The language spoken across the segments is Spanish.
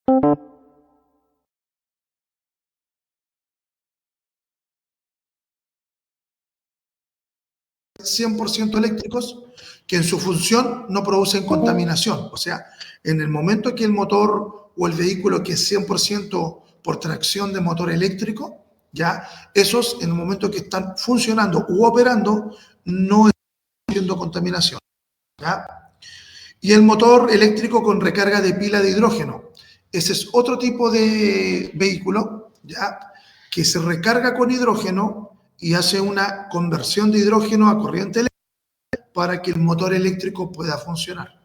100% eléctricos que en su función no producen contaminación. O sea, en el momento que el motor o el vehículo que es 100% por tracción de motor eléctrico, ya esos en el momento que están funcionando u operando no están produciendo contaminación. ¿Ya? Y el motor eléctrico con recarga de pila de hidrógeno. Ese es otro tipo de vehículo, ¿ya? Que se recarga con hidrógeno y hace una conversión de hidrógeno a corriente eléctrica para que el motor eléctrico pueda funcionar,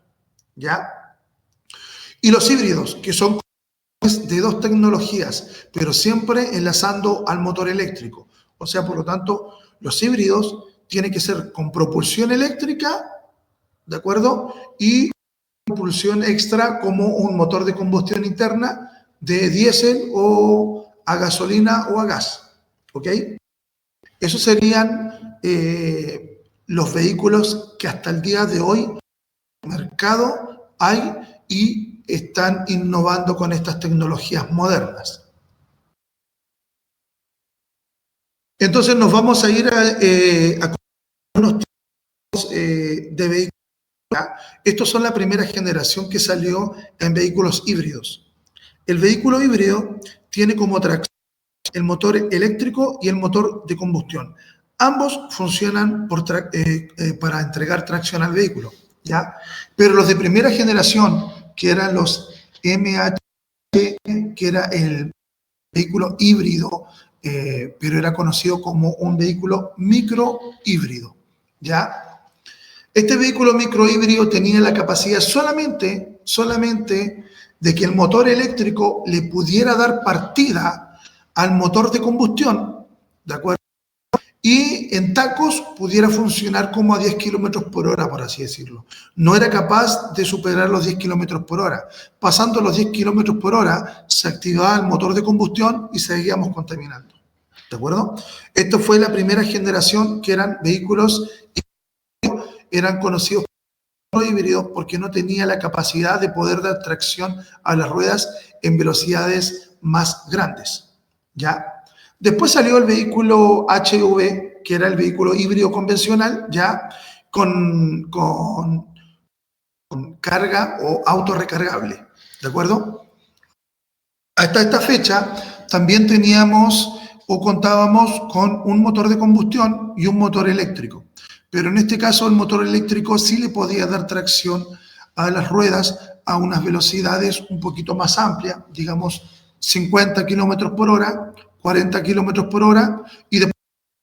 ¿ya? Y los híbridos, que son de dos tecnologías, pero siempre enlazando al motor eléctrico. O sea, por lo tanto, los híbridos tienen que ser con propulsión eléctrica, ¿de acuerdo? Y propulsión extra como un motor de combustión interna de diésel o a gasolina o a gas, ¿ok? Esos serían los vehículos que hasta el día de hoy en el mercado hay y están innovando con estas tecnologías modernas. Entonces nos vamos a ir a unos tipos de vehículos. Estos son la primera generación que salió en vehículos híbridos. El vehículo híbrido tiene como tracción el motor eléctrico y el motor de combustión. Ambos funcionan para entregar tracción al vehículo, ¿ya? Pero los de primera generación, que eran los MHP, que era el vehículo híbrido, pero era conocido como un vehículo microhíbrido, ¿ya? Este vehículo microhíbrido tenía la capacidad solamente de que el motor eléctrico le pudiera dar partida al motor de combustión, ¿de acuerdo? Y en tacos pudiera funcionar como a 10 kilómetros por hora, por así decirlo. No era capaz de superar los 10 kilómetros por hora. Pasando los 10 kilómetros por hora, se activaba el motor de combustión y seguíamos contaminando, ¿de acuerdo? Esto fue la primera generación que eran vehículos, eran conocidos como híbridos porque no tenía la capacidad de poder dar tracción a las ruedas en velocidades más grandes. ¿Ya? Después salió el vehículo HV, que era el vehículo híbrido convencional, ya con carga o autorrecargable, ¿de acuerdo? Hasta esta fecha también teníamos o contábamos con un motor de combustión y un motor eléctrico, pero en este caso el motor eléctrico sí le podía dar tracción a las ruedas a unas velocidades un poquito más amplias, digamos 50 kilómetros por hora, 40 kilómetros por hora, y después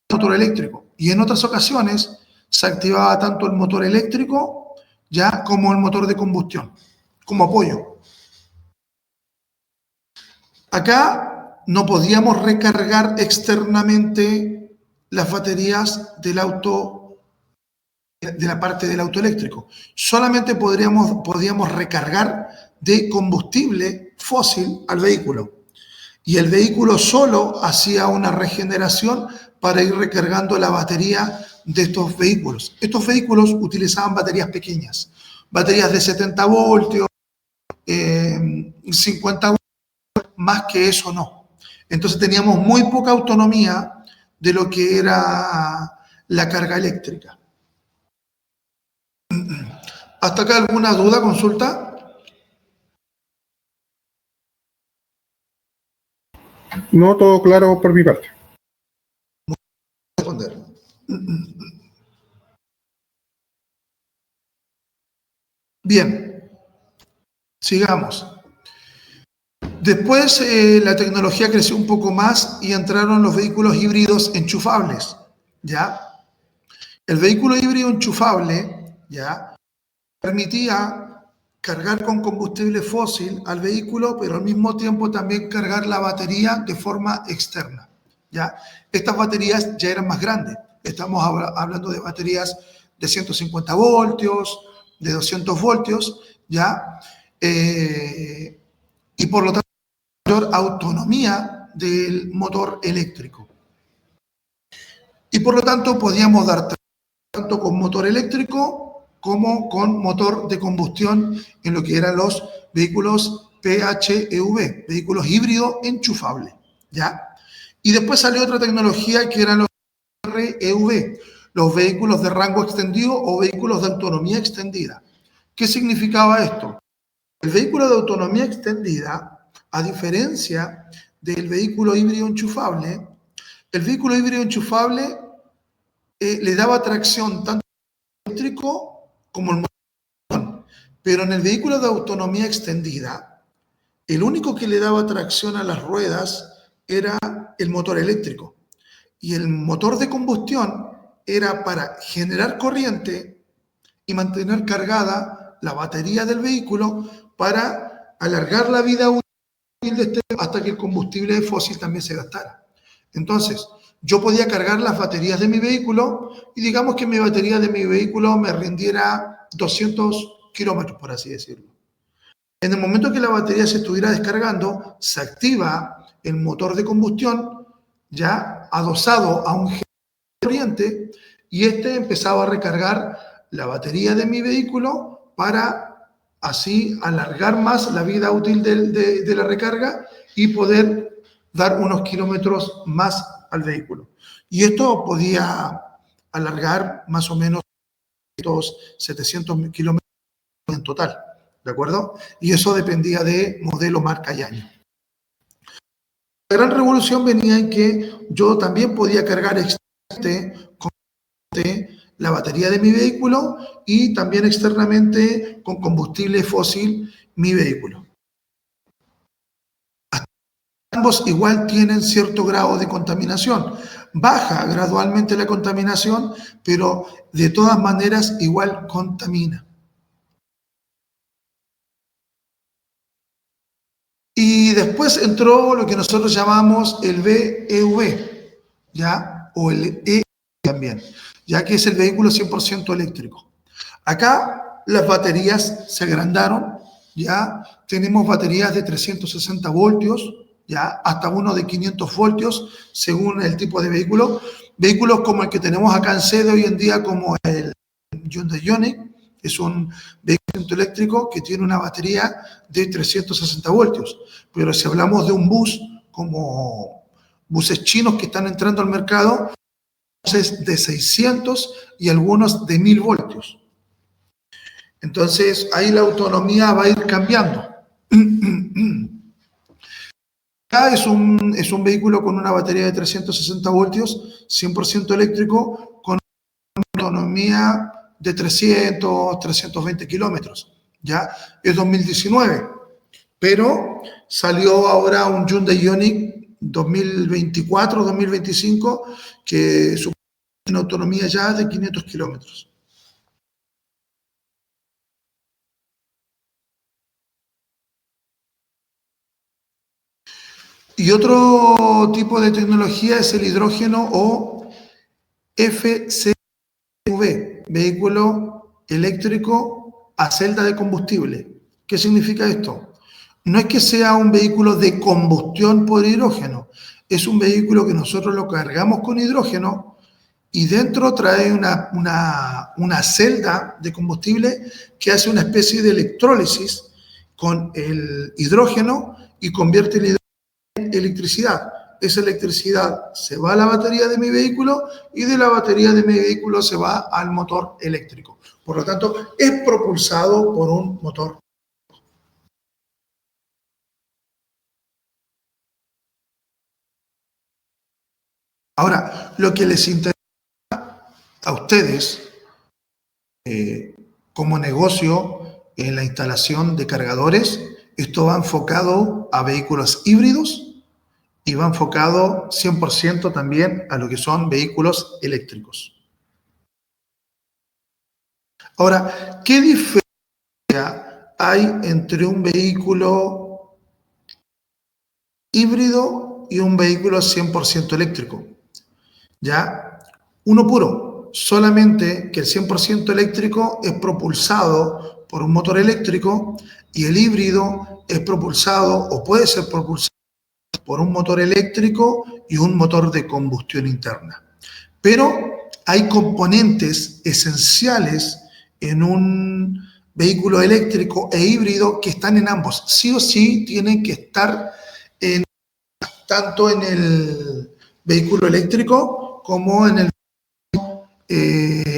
el motor eléctrico. Y en otras ocasiones se activaba tanto el motor eléctrico ya como el motor de combustión, como apoyo. Acá no podíamos recargar externamente las baterías del auto, de la parte del auto eléctrico. Solamente podíamos recargar de combustible fósil al vehículo. Y el vehículo solo hacía una regeneración para ir recargando la batería de estos vehículos. Estos vehículos utilizaban baterías pequeñas, baterías de 70 voltios, 50 voltios, más que eso no. Entonces teníamos muy poca autonomía de lo que era la carga eléctrica. ¿Hasta acá alguna duda, consulta? No, todo claro por mi parte. Responder. Bien, sigamos. Después la tecnología creció un poco más y entraron los vehículos híbridos enchufables, ¿ya? El vehículo híbrido enchufable, ¿ya? Permitía cargar con combustible fósil al vehículo, pero al mismo tiempo también cargar la batería de forma externa, ¿ya? Estas baterías ya eran más grandes. Estamos hablando de baterías de 150 voltios, de 200 voltios, ¿ya? Y por lo tanto, mayor autonomía del motor eléctrico. Y por lo tanto, podíamos dar tanto con motor eléctrico como con motor de combustión en lo que eran los vehículos PHEV, vehículos híbridos enchufables, ¿ya? Y después salió otra tecnología que eran los REV, los vehículos de rango extendido o vehículos de autonomía extendida. ¿Qué significaba esto? El vehículo de autonomía extendida, a diferencia del vehículo híbrido enchufable, el vehículo híbrido enchufable le daba tracción tanto eléctrico como el motor. Pero en el vehículo de autonomía extendida, el único que le daba tracción a las ruedas era el motor eléctrico. Y el motor de combustión era para generar corriente y mantener cargada la batería del vehículo para alargar la vida útil de este hasta que el combustible fósil también se gastara. Entonces, yo podía cargar las baterías de mi vehículo y digamos que mi batería de mi vehículo me rindiera 200 kilómetros, por así decirlo. En el momento que la batería se estuviera descargando, se activa el motor de combustión ya adosado a un generador de corriente y este empezaba a recargar la batería de mi vehículo para así alargar más la vida útil de la recarga y poder dar unos kilómetros más al vehículo. Y esto podía alargar más o menos 700 kilómetros en total, ¿de acuerdo? Y eso dependía de modelo, marca y año. La gran revolución venía en que yo también podía cargar externamente con la batería de mi vehículo y también externamente con combustible fósil mi vehículo. Ambos igual tienen cierto grado de contaminación. Baja gradualmente la contaminación, pero de todas maneras igual contamina. Y después entró lo que nosotros llamamos el VEV, ¿ya? O el E también, ya que es el vehículo 100% eléctrico. Acá las baterías se agrandaron, ya tenemos baterías de 360 voltios, ya hasta uno de 500 voltios, según el tipo de vehículo. Vehículos como el que tenemos acá en sede hoy en día, como el Hyundai Ioniq, es un vehículo eléctrico que tiene una batería de 360 voltios. Pero si hablamos de un bus, como buses chinos que están entrando al mercado, buses de 600 y algunos de 1000 voltios. Entonces, ahí la autonomía va a ir cambiando. Acá es un vehículo con una batería de 360 voltios, 100% eléctrico, con una autonomía de 300, 320 kilómetros. ¿Ya? Es 2019, pero salió ahora un Hyundai Ioniq 2024, 2025, que supone una autonomía ya de 500 kilómetros. Y otro tipo de tecnología es el hidrógeno o FCV, vehículo eléctrico a celda de combustible. ¿Qué significa esto? No es que sea un vehículo de combustión por hidrógeno, es un vehículo que nosotros lo cargamos con hidrógeno y dentro trae una celda de combustible que hace una especie de electrólisis con el hidrógeno y convierte el hidrógeno en electricidad. Esa electricidad se va a la batería de mi vehículo y de la batería de mi vehículo se va al motor eléctrico. Por lo tanto, es propulsado por un motor. Ahora, lo que les interesa a ustedes como negocio en la instalación de cargadores, esto va enfocado a vehículos híbridos y va enfocado 100% también a lo que son vehículos eléctricos. Ahora, ¿qué diferencia hay entre un vehículo híbrido y un vehículo 100% eléctrico? ¿Ya? Uno puro, solamente que el 100% eléctrico es propulsado por un motor eléctrico y el híbrido es propulsado o puede ser propulsado por un motor eléctrico y un motor de combustión interna. Pero hay componentes esenciales en un vehículo eléctrico e híbrido que están en ambos. Sí o sí tienen que estar tanto en el vehículo eléctrico como en el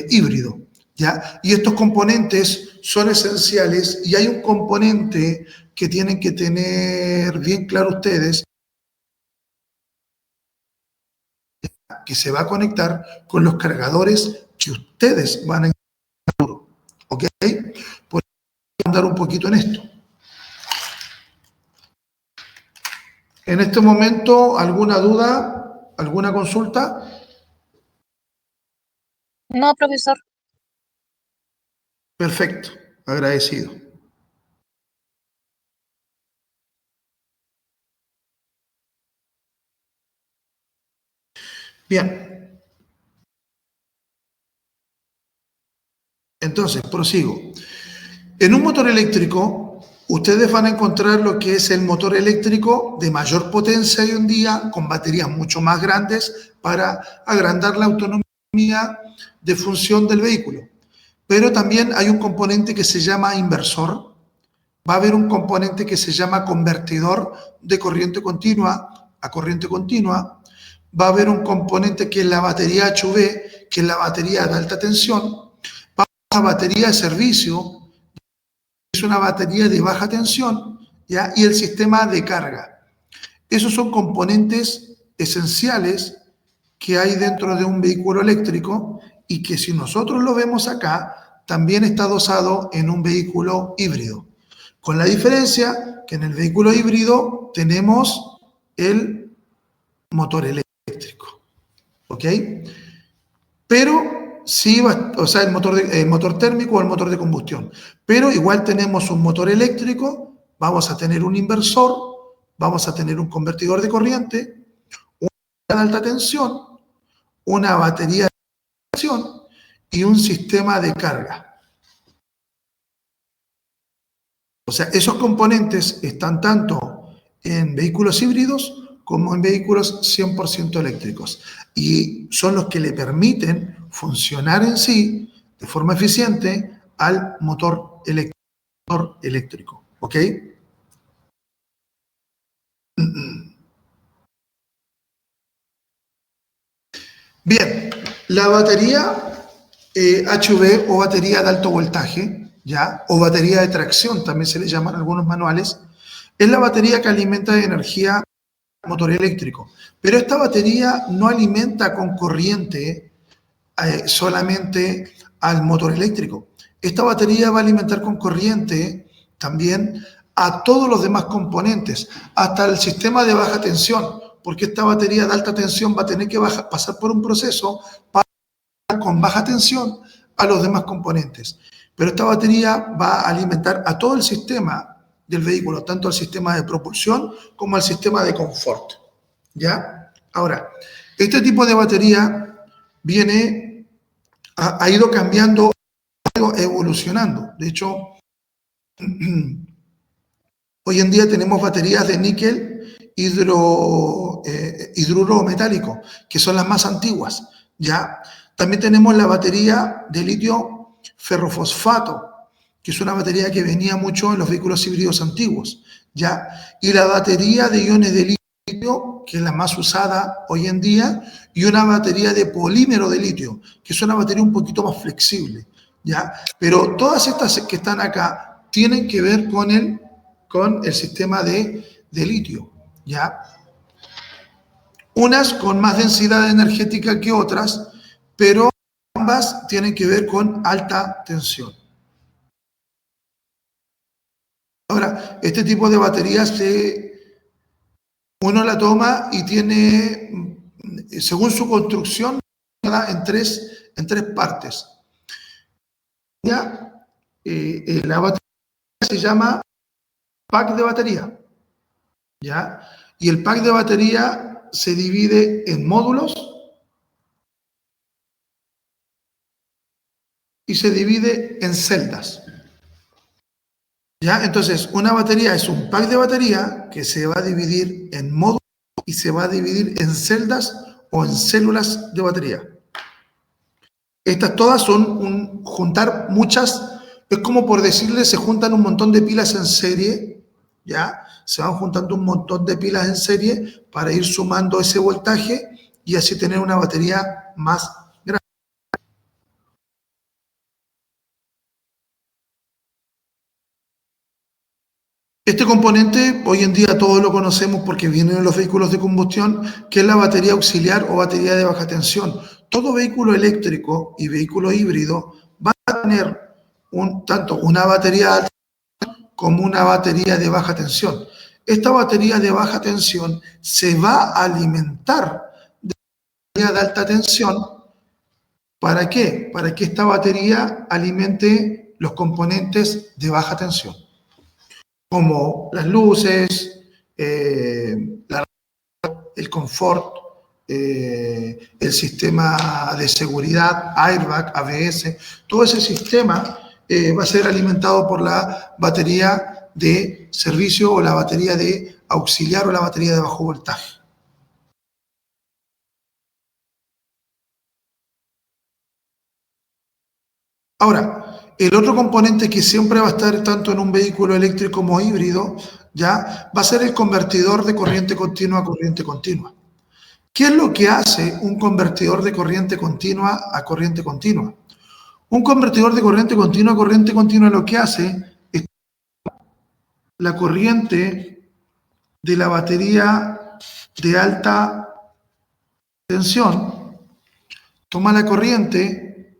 híbrido, ¿ya? Y estos componentes son esenciales y hay un componente que tienen que tener bien claro ustedes, que se va a conectar con los cargadores que ustedes van a instalar, ¿ok? Por andar un poquito en esto. En este momento, ¿alguna duda? ¿Alguna consulta? No, profesor. Perfecto, agradecido. Bien. Entonces, prosigo. En un motor eléctrico, ustedes van a encontrar lo que es el motor eléctrico de mayor potencia hoy en día, con baterías mucho más grandes para agrandar la autonomía de función del vehículo. Pero también hay un componente que se llama inversor. Va a haber un componente que se llama convertidor de corriente continua a corriente continua. Va a haber un componente que es la batería HV, que es la batería de alta tensión. Va a haber una batería de servicio, es una batería de baja tensión, ¿ya? Y el sistema de carga. Esos son componentes esenciales que hay dentro de un vehículo eléctrico y que si nosotros lo vemos acá, también está dosado en un vehículo híbrido. Con la diferencia que en el vehículo híbrido tenemos el motor eléctrico, ¿ok? Pero sí, o sea, el motor térmico o el motor de combustión. Pero igual tenemos un motor eléctrico, vamos a tener un inversor, vamos a tener un convertidor de corriente, una de alta tensión, una batería de tensión y un sistema de carga. O sea, esos componentes están tanto en vehículos híbridos como en vehículos 100% eléctricos. Y son los que le permiten funcionar en sí de forma eficiente al motor eléctrico. ¿Ok? Bien, la batería HV o batería de alto voltaje, ¿ya? O batería de tracción, también se le llaman algunos manuales, es la batería que alimenta de energía al motor eléctrico. Pero esta batería no alimenta con corriente solamente al motor eléctrico. Esta batería va a alimentar con corriente también a todos los demás componentes, hasta el sistema de baja tensión, porque esta batería de alta tensión va a tener que pasar por un proceso para con baja tensión a los demás componentes. Pero esta batería va a alimentar a todo el sistema del vehículo, tanto al sistema de propulsión como al sistema de confort. ¿Ya? Ahora, este tipo de batería ha ido cambiando, ha ido evolucionando. De hecho, hoy en día tenemos baterías de níquel hidruro metálico, que son las más antiguas, ¿ya? También tenemos la batería de litio ferrofosfato, que es una batería que venía mucho en los vehículos híbridos antiguos, ¿ya? Y la batería de iones de litio, que es la más usada hoy en día, y una batería de polímero de litio, que es una batería un poquito más flexible, ¿ya? Pero todas estas que están acá tienen que ver con el sistema de litio, ¿ya? Unas con más densidad energética que otras, pero ambas tienen que ver con alta tensión. Ahora, este tipo de baterías uno la toma y tiene, según su construcción, en tres partes. La batería se llama pack de batería, ¿ya? Y el pack de batería se divide en módulos y se divide en celdas. ¿Ya? Entonces, una batería es un pack de batería que se va a dividir en módulos y se va a dividir en celdas o en células de batería. Estas todas son juntar muchas Es como por decirle, se juntan un montón de pilas en serie, ¿ya? Se van juntando un montón de pilas en serie para ir sumando ese voltaje y así tener una batería más grande. Este componente hoy en día todos lo conocemos porque viene en los vehículos de combustión, que es la batería auxiliar o batería de baja tensión. Todo vehículo eléctrico y vehículo híbrido va a tener tanto una batería alta como una batería de baja tensión. Esta batería de baja tensión se va a alimentar de batería de alta tensión. ¿Para qué? Para que esta batería alimente los componentes de baja tensión, como las luces, el confort, el sistema de seguridad, airbag, ABS, todo ese sistema va a ser alimentado por la batería de servicio o la batería de auxiliar o la batería de bajo voltaje. Ahora, el otro componente que siempre va a estar tanto en un vehículo eléctrico como híbrido, ya, va a ser el convertidor de corriente continua a corriente continua. ¿Qué es lo que hace un convertidor de corriente continua a corriente continua? Un convertidor de corriente continua a corriente continua lo que hace es la corriente de la batería de alta tensión, toma la corriente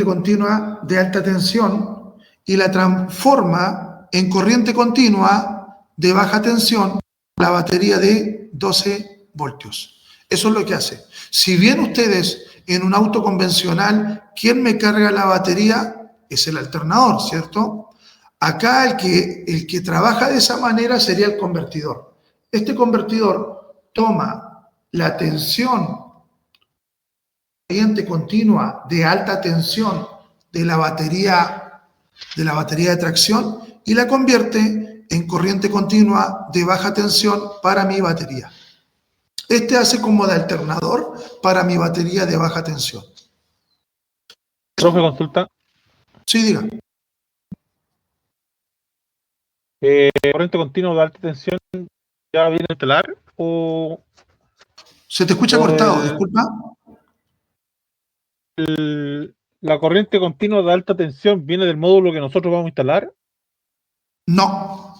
continua de alta tensión y la transforma en corriente continua de baja tensión, la batería de 12 voltios. Eso es lo que hace. Si bien ustedes en un auto convencional, ¿quién me carga la batería? Es el alternador, ¿cierto? Acá el que trabaja de esa manera sería el convertidor. Este convertidor toma la tensión corriente continua de alta tensión de la batería de tracción y la convierte en corriente continua de baja tensión para mi batería. Este hace como de alternador para mi batería de baja tensión. Profe, consulta. Sí, diga. ¿Corriente continua de alta tensión ya viene estelar o Se te escucha cortado, disculpa. la corriente continua de alta tensión viene del módulo que nosotros vamos a instalar? No.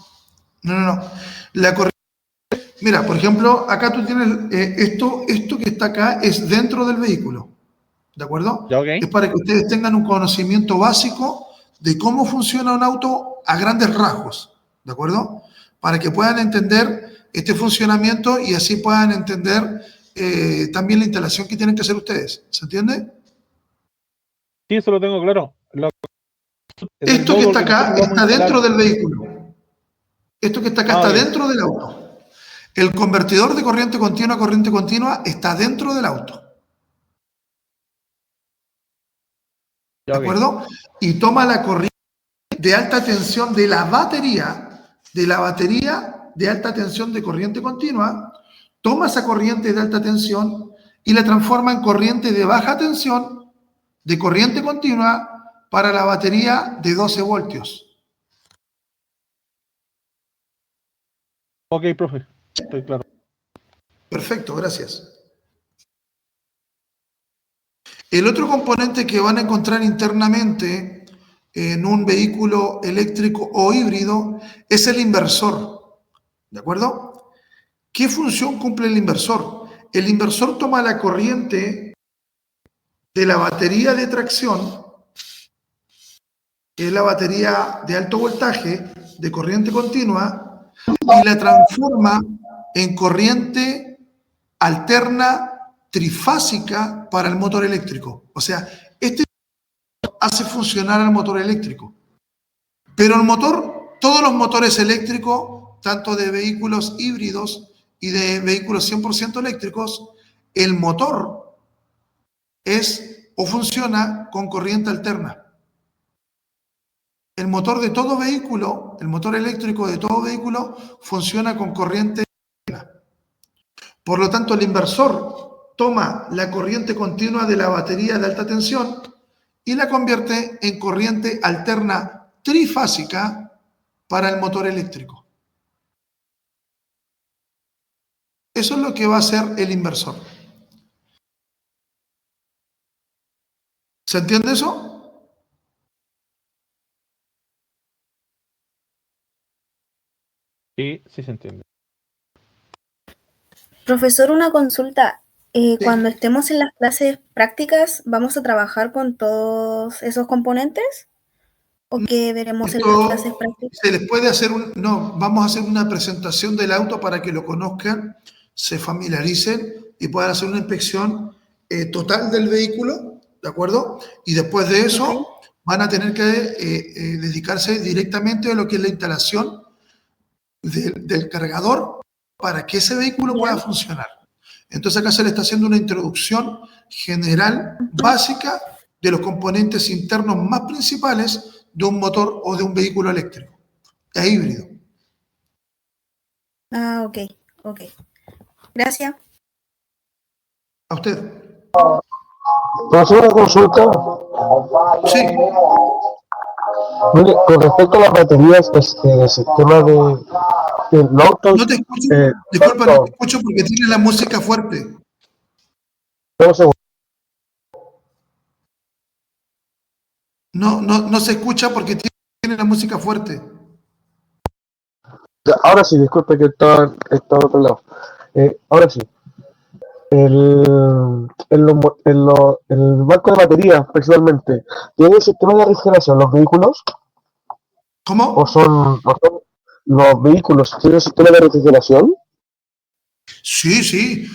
La corriente, mira, por ejemplo, acá tú tienes esto que está acá es dentro del vehículo, ¿de acuerdo? Ya, okay. Es para que ustedes tengan un conocimiento básico de cómo funciona un auto a grandes rasgos, ¿de acuerdo? Para que puedan entender este funcionamiento y así puedan entender también la instalación que tienen que hacer ustedes, ¿se entiende? Sí, eso lo tengo claro. Esto que está acá está dentro del vehículo. Esto que está acá está dentro del auto. El convertidor de corriente continua a corriente continua está dentro del auto. ¿De acuerdo? Y toma la corriente de alta tensión de la batería de alta tensión de corriente continua, toma esa corriente de alta tensión y la transforma en corriente de baja tensión de corriente continua para la batería de 12 voltios. Ok, profe, estoy claro. Perfecto, gracias. El otro componente que van a encontrar internamente en un vehículo eléctrico o híbrido es el inversor, ¿de acuerdo? ¿Qué función cumple el inversor? El inversor toma la corriente de la batería de tracción, que es la batería de alto voltaje, de corriente continua, y la transforma en corriente alterna trifásica para el motor eléctrico. O sea, este hace funcionar al motor eléctrico. Pero el motor, todos los motores eléctricos, tanto de vehículos híbridos y de vehículos 100% eléctricos, el motor es o funciona con corriente alterna. El motor de todo vehículo, el motor eléctrico de todo vehículo, funciona con corriente alterna. Por lo tanto, el inversor toma la corriente continua de la batería de alta tensión y la convierte en corriente alterna trifásica para el motor eléctrico. Eso es lo que va a hacer el inversor. ¿Se entiende eso? Sí, sí se entiende. Profesor, una consulta. Sí. Cuando estemos en las clases prácticas, ¿vamos a trabajar con todos esos componentes? ¿O qué veremos en las clases Esto prácticas? se les puede hacer no, vamos a hacer una presentación del auto para que lo conozcan, se familiaricen y puedan hacer una inspección total del vehículo, ¿de acuerdo? Y después de eso Ok. van a tener que dedicarse directamente a lo que es la instalación del cargador para que ese vehículo pueda funcionar. Entonces acá se le está haciendo una introducción general, básica, de los componentes internos más principales de un motor o de un vehículo eléctrico. Es híbrido. Ah, ok, ok. Gracias. ¿A usted? ¿Puedo hacer una consulta? Sí. Mire, con respecto a las baterías del sistema del auto, No te escucho. Disculpa, no te escucho porque tiene la música fuerte. No se escucha porque tiene la música fuerte. Ahora sí, disculpe que estaba al otro lado. Ahora sí. El banco de baterías, principalmente, ¿tiene un sistema de refrigeración los vehículos? ¿Cómo? ¿O son los vehículos tienen un sistema de refrigeración? Sí, sí.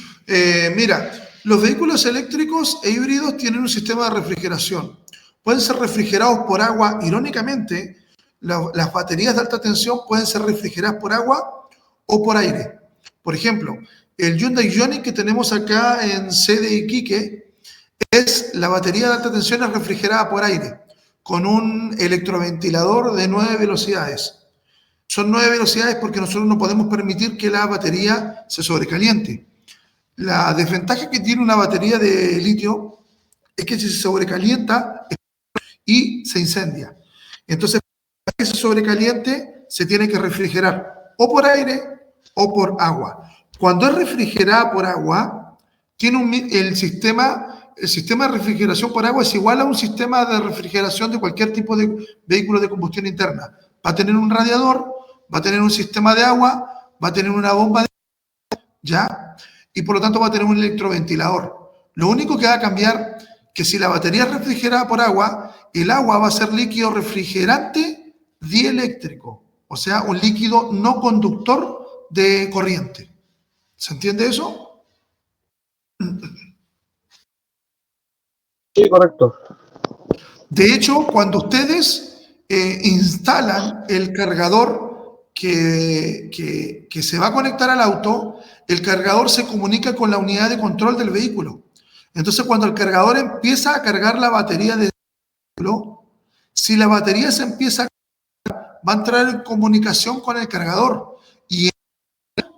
Mira, los vehículos eléctricos e híbridos tienen un sistema de refrigeración. Pueden ser refrigerados por agua. Irónicamente, las baterías de alta tensión pueden ser refrigeradas por agua o por aire. Por ejemplo, el Hyundai Ioniq que tenemos acá en sede Iquique la batería de alta tensión es refrigerada por aire con un electroventilador de 9 velocidades. Son 9 velocidades porque nosotros no podemos permitir que la batería se sobrecaliente. La desventaja que tiene una batería de litio es que si se sobrecalienta y se incendia. Entonces, para que se sobrecaliente, se tiene que refrigerar o por aire o por agua. Cuando es refrigerada por agua, tiene el sistema de refrigeración por agua es igual a un sistema de refrigeración de cualquier tipo de vehículo de combustión interna. Va a tener un radiador, va a tener un sistema de agua, va a tener una bomba de ¿ya? Y por lo tanto va a tener un electroventilador. Lo único que va a cambiar que si la batería es refrigerada por agua, el agua va a ser líquido refrigerante dieléctrico, o sea, un líquido no conductor de corriente. ¿Se entiende eso? Sí, correcto. De hecho, cuando ustedes instalan el cargador que se va a conectar al auto, el cargador se comunica con la unidad de control del vehículo. Entonces, cuando el cargador empieza a cargar la batería del vehículo, si la batería se empieza a cargar, va a entrar en comunicación con el cargador y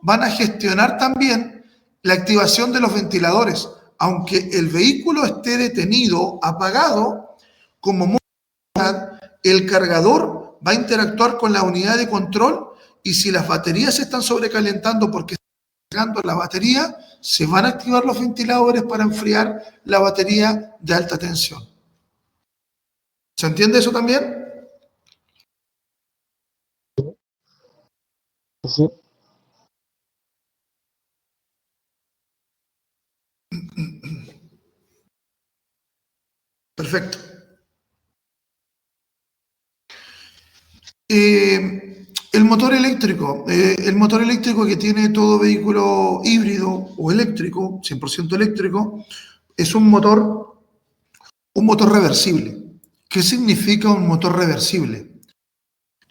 van a gestionar también la activación de los ventiladores. Aunque el vehículo esté detenido, apagado, como el cargador va a interactuar con la unidad de control y si las baterías se están sobrecalentando porque está cargando la batería, se van a activar los ventiladores para enfriar la batería de alta tensión. ¿Se entiende eso también? Sí. Perfecto. El motor eléctrico que tiene todo vehículo híbrido o eléctrico, 100% eléctrico, es un motor reversible. ¿Qué significa un motor reversible?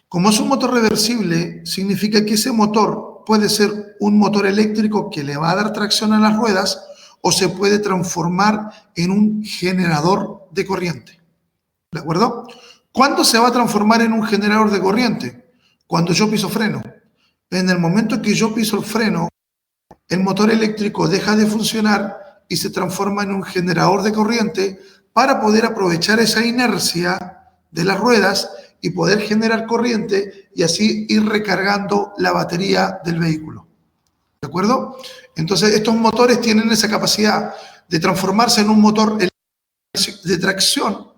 Como es un motor reversible, significa que ese motor puede ser un motor eléctrico que le va a dar tracción a las ruedas o se puede transformar en un generador de corriente. ¿De acuerdo? ¿Cuándo se va a transformar en un generador de corriente? Cuando yo piso freno. En el momento que yo piso el freno, el motor eléctrico deja de funcionar y se transforma en un generador de corriente para poder aprovechar esa inercia de las ruedas y poder generar corriente y así ir recargando la batería del vehículo. ¿De acuerdo? Entonces, estos motores tienen esa capacidad de transformarse en un motor de tracción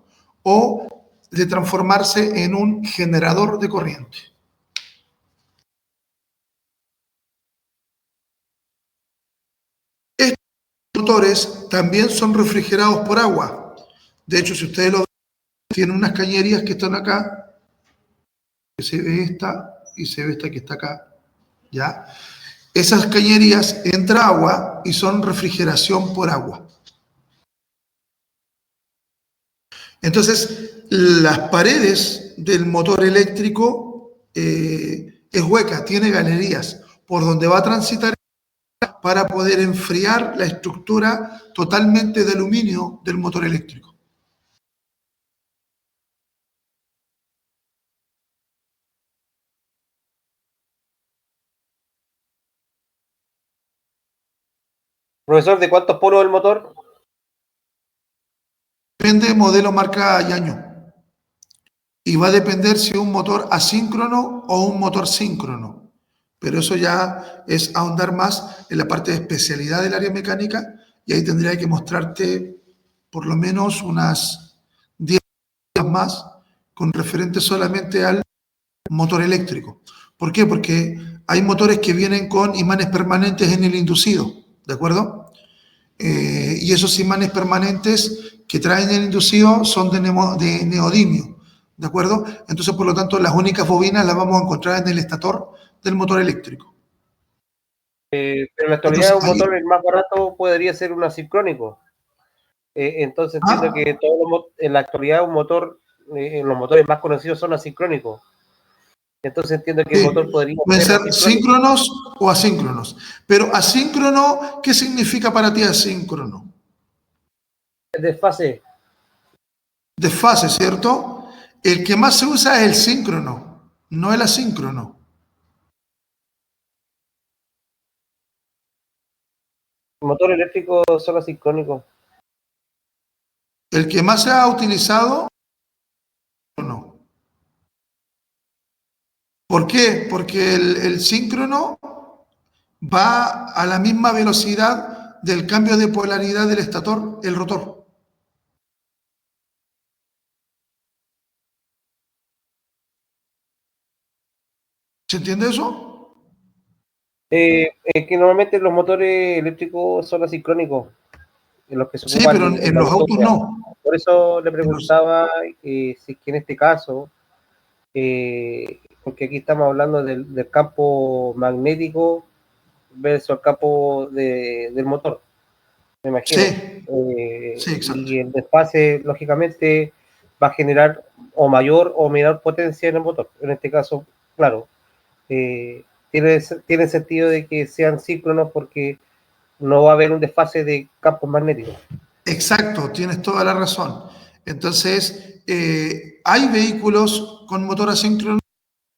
o de transformarse en un generador de corriente. Estos motores también son refrigerados por agua. De hecho, si ustedes lo ven, tienen unas cañerías que están acá, que se ve esta y se ve esta que está acá, ¿ya? Esas cañerías entra agua y son refrigeración por agua. Entonces, las paredes del motor eléctrico es hueca, tiene galerías por donde va a transitar para poder enfriar la estructura totalmente de aluminio del motor eléctrico. Profesor, ¿de cuántos polos el motor? Depende de modelo, marca y año. Y va a depender si es un motor asíncrono o un motor síncrono. Pero eso ya es ahondar más en la parte de especialidad del área mecánica y ahí tendría que mostrarte por lo menos unas 10 más con referente solamente al motor eléctrico. ¿Por qué? Porque hay motores que vienen con imanes permanentes en el inducido, ¿de acuerdo? Y esos imanes permanentes que traen el inducido son de neodimio, ¿de acuerdo? Entonces, por lo tanto, las únicas bobinas las vamos a encontrar en el estator del motor eléctrico. Pero en la actualidad Entonces, un motor el más barato podría ser un asincrónico. Entonces entiendo que en la actualidad un motor, los motores más conocidos son asincrónicos. Entonces entiendo que el motor podría pueden ser ser síncronos o asíncronos. Pero asíncrono, ¿qué significa para ti asíncrono? desfase. Desfase, ¿cierto? El que más se usa es el síncrono, no el asíncrono. Motor eléctrico son asincrónicos. El que más se ha utilizado, no. ¿Por qué? Porque el síncrono va a la misma velocidad del cambio de polaridad del estator, el rotor. ¿Se entiende eso? Que normalmente los motores eléctricos son asincrónicos, en los que se Sí, ocupan pero en los autos no. Por eso le preguntaba si es que en este caso, porque aquí estamos hablando del campo magnético versus el campo del motor, me imagino. Sí, sí, exacto. Y el desfase, lógicamente, va a generar o mayor o menor potencia en el motor. En este caso, claro, tiene sentido de que sean síncronos porque no va a haber un desfase de campos magnéticos. Exacto, tienes toda la razón. Entonces, hay vehículos con motor asíncrono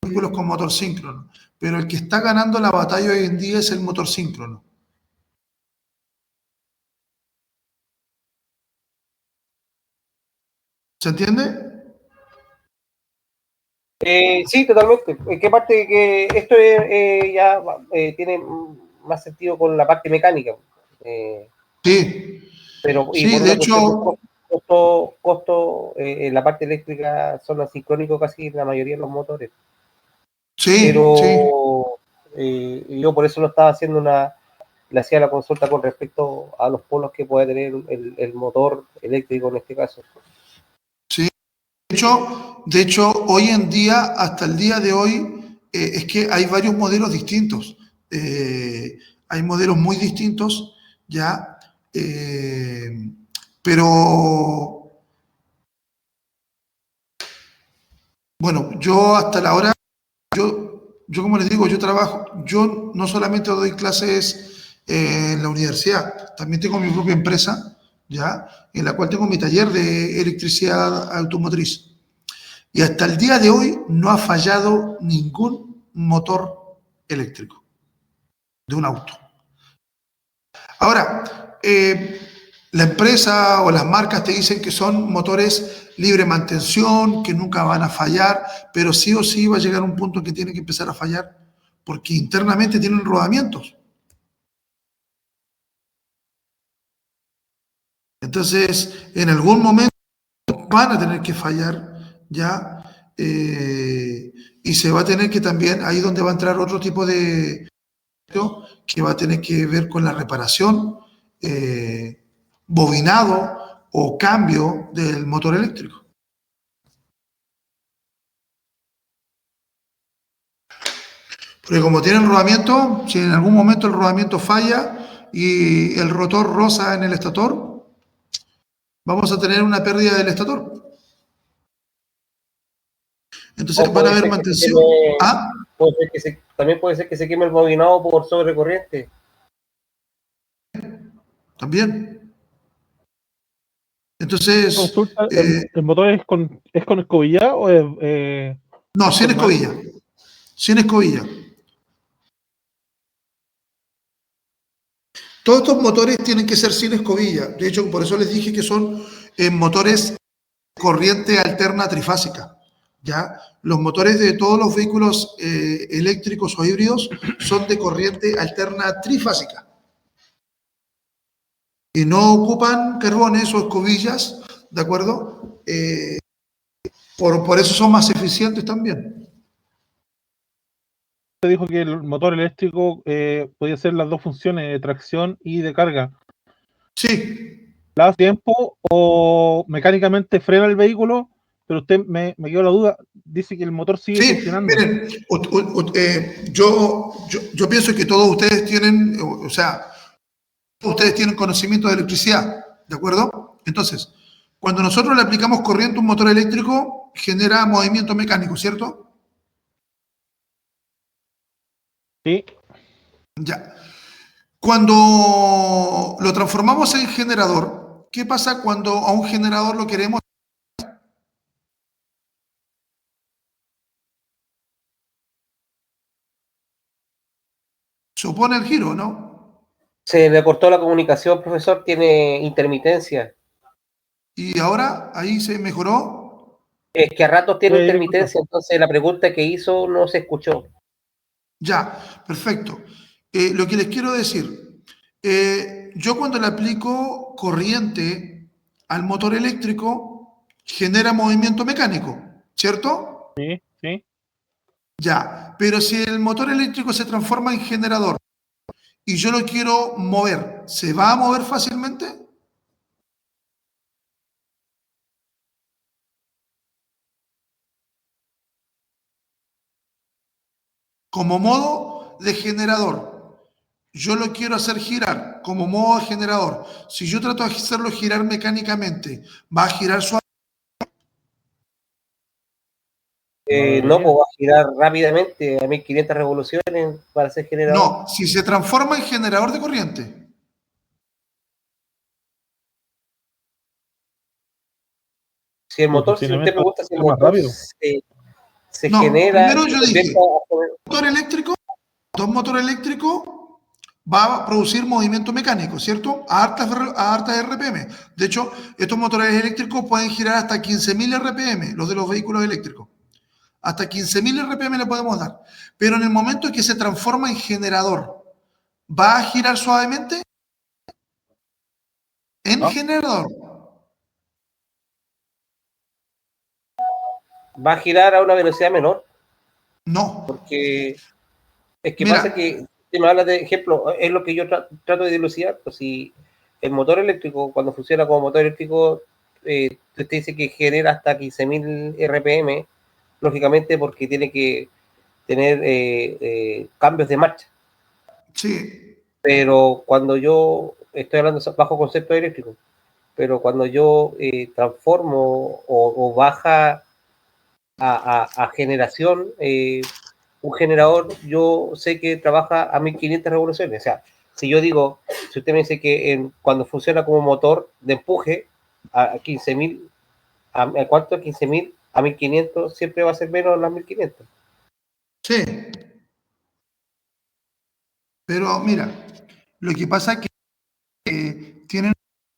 y vehículos con motor síncrono, pero el que está ganando la batalla hoy en día es el motor síncrono. ¿Se entiende? Sí, totalmente. ¿En qué parte que esto ya tiene más sentido con la parte mecánica? Sí. Pero y Sí, por de una cuestión hecho, de costo en la parte eléctrica son asincrónicos casi la mayoría de los motores. sí, Pero sí. yo por eso lo estaba haciendo le hacía la consulta con respecto a los polos que puede tener el motor eléctrico en este caso. Sí. De hecho, hoy en día, hasta el día de hoy, es que hay varios modelos distintos. Hay modelos muy distintos, ya. Pero, bueno, yo hasta la hora, yo como les digo, yo trabajo, yo no solamente doy clases en la universidad, también tengo mi propia empresa, ya, en la cual tengo mi taller de electricidad automotriz. Y hasta el día de hoy no ha fallado ningún motor eléctrico de un auto. Ahora, La empresa o las marcas te dicen que son motores libre mantención, que nunca van a fallar, pero sí o sí va a llegar un punto en que tienen que empezar a fallar, porque internamente tienen rodamientos. Entonces, en algún momento van a tener que fallar, ¿ya? Y se va a tener que también, ahí donde va a entrar otro tipo de que va a tener que ver con la reparación, bobinado o cambio del motor eléctrico. Porque como tienen rodamiento, si en algún momento el rodamiento falla y el rotor roza en el estator, vamos a tener una pérdida del estator. Entonces van a haber mantención. También puede ser que se queme el bobinado por sobrecorriente. También. Entonces. Consulta, ¿el motor es con escobilla o es no, sin normal? escobilla. Sin escobilla. Todos estos motores tienen que ser sin escobilla. De hecho, por eso les dije que son motores corriente alterna trifásica. ¿Ya? Los motores de todos los vehículos eléctricos o híbridos son de corriente alterna trifásica. Y no ocupan carbones o escobillas, ¿de acuerdo? Por eso son más eficientes también. Te dijo que el motor eléctrico podía hacer las dos funciones, de tracción y de carga. Sí. ¿La hace tiempo o mecánicamente frena el vehículo? Pero usted me quedó la duda, dice que el motor sigue funcionando. Miren, yo pienso que todos ustedes tienen, o sea, ustedes tienen conocimiento de electricidad, ¿de acuerdo? Entonces, cuando nosotros le aplicamos corriente a un motor eléctrico, genera movimiento mecánico, ¿cierto? Sí. Ya. Cuando lo transformamos en generador, ¿qué pasa cuando a un generador lo queremos? Se opone el giro, ¿no? Se le cortó la comunicación, profesor, tiene intermitencia. ¿Y ahora ahí se mejoró? Es que a ratos tiene intermitencia, entonces la pregunta que hizo no se escuchó. Ya, perfecto. Lo que les quiero decir, yo cuando le aplico corriente al motor eléctrico, genera movimiento mecánico, ¿cierto? Sí, sí. Ya, pero si el motor eléctrico se transforma en generador y yo lo quiero mover, ¿se va a mover fácilmente? Como modo de generador, yo lo quiero hacer girar como modo de generador. Si yo trato de hacerlo girar mecánicamente, ¿va a girar suave? No, pues va a girar rápidamente a 1500 revoluciones para ser generador. No, si se transforma en generador de corriente. Si el motor, si usted me pregunta si el motor se no, genera... Primero yo dije, motor eléctrico va a producir movimiento mecánico, ¿cierto? A hartas RPM. De hecho, estos motores eléctricos pueden girar hasta 15.000 RPM, los de los vehículos eléctricos. Hasta 15.000 RPM le podemos dar. Pero en el momento en que se transforma en generador, ¿va a girar suavemente? En generador. ¿Va a girar a una velocidad menor? No. Porque es que pasa que, si me habla de ejemplo, es lo que yo trato de dilucidar. Pues si el motor eléctrico, cuando funciona como motor eléctrico, usted dice que genera hasta 15.000 RPM, lógicamente porque tiene que tener cambios de marcha. Sí. Pero cuando yo estoy hablando bajo concepto eléctrico, pero cuando yo transformo o baja a generación, un generador, yo sé que trabaja a 1500 revoluciones. O sea, si yo digo, si usted me dice que cuando funciona como motor de empuje a 15.000, ¿a cuánto? 15.000 a 1500, siempre va a ser menos las 1500. Sí. Pero mira, lo que pasa es que tienen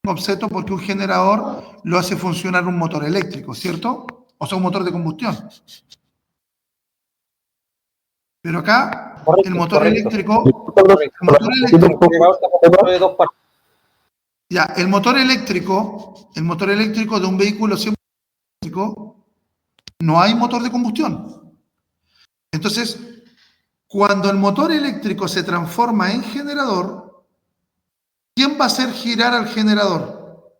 concepto porque un generador lo hace funcionar un motor eléctrico, ¿cierto? O sea, un motor de combustión. Pero acá, Correcto, el motor correcto. eléctrico, Correcto. el motor El eléctrico, generador está compuesto de dos partes. ya, el motor eléctrico de un vehículo 100% eléctrico, no hay motor de combustión. Entonces, cuando el motor eléctrico se transforma en generador, ¿quién va a hacer girar al generador?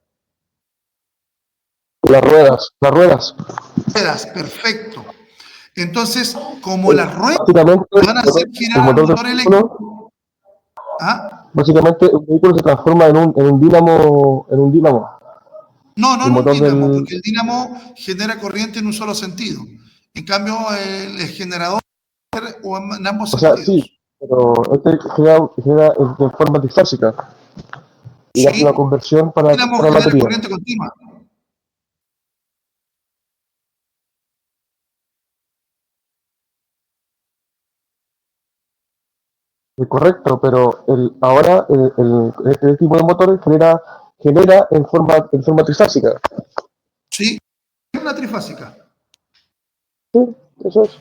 Las ruedas. Ruedas, perfecto. Entonces, como las ruedas Básicamente, van a hacer girar al motor del motor eléctrico, vehículo, ¿ah? básicamente un vehículo se transforma en un dínamo. No, no El en un motor dínamo, del. porque el dínamo genera corriente en un solo sentido. En cambio, el generador o en ambos O sea, sí, sentidos. pero este genera de forma trifásica y hace una Sí, conversión el para dínamo la genera batería. corriente continua. Es correcto, pero ahora este tipo de motores genera en forma trifásica. Sí, es una trifásica. Sí, eso es.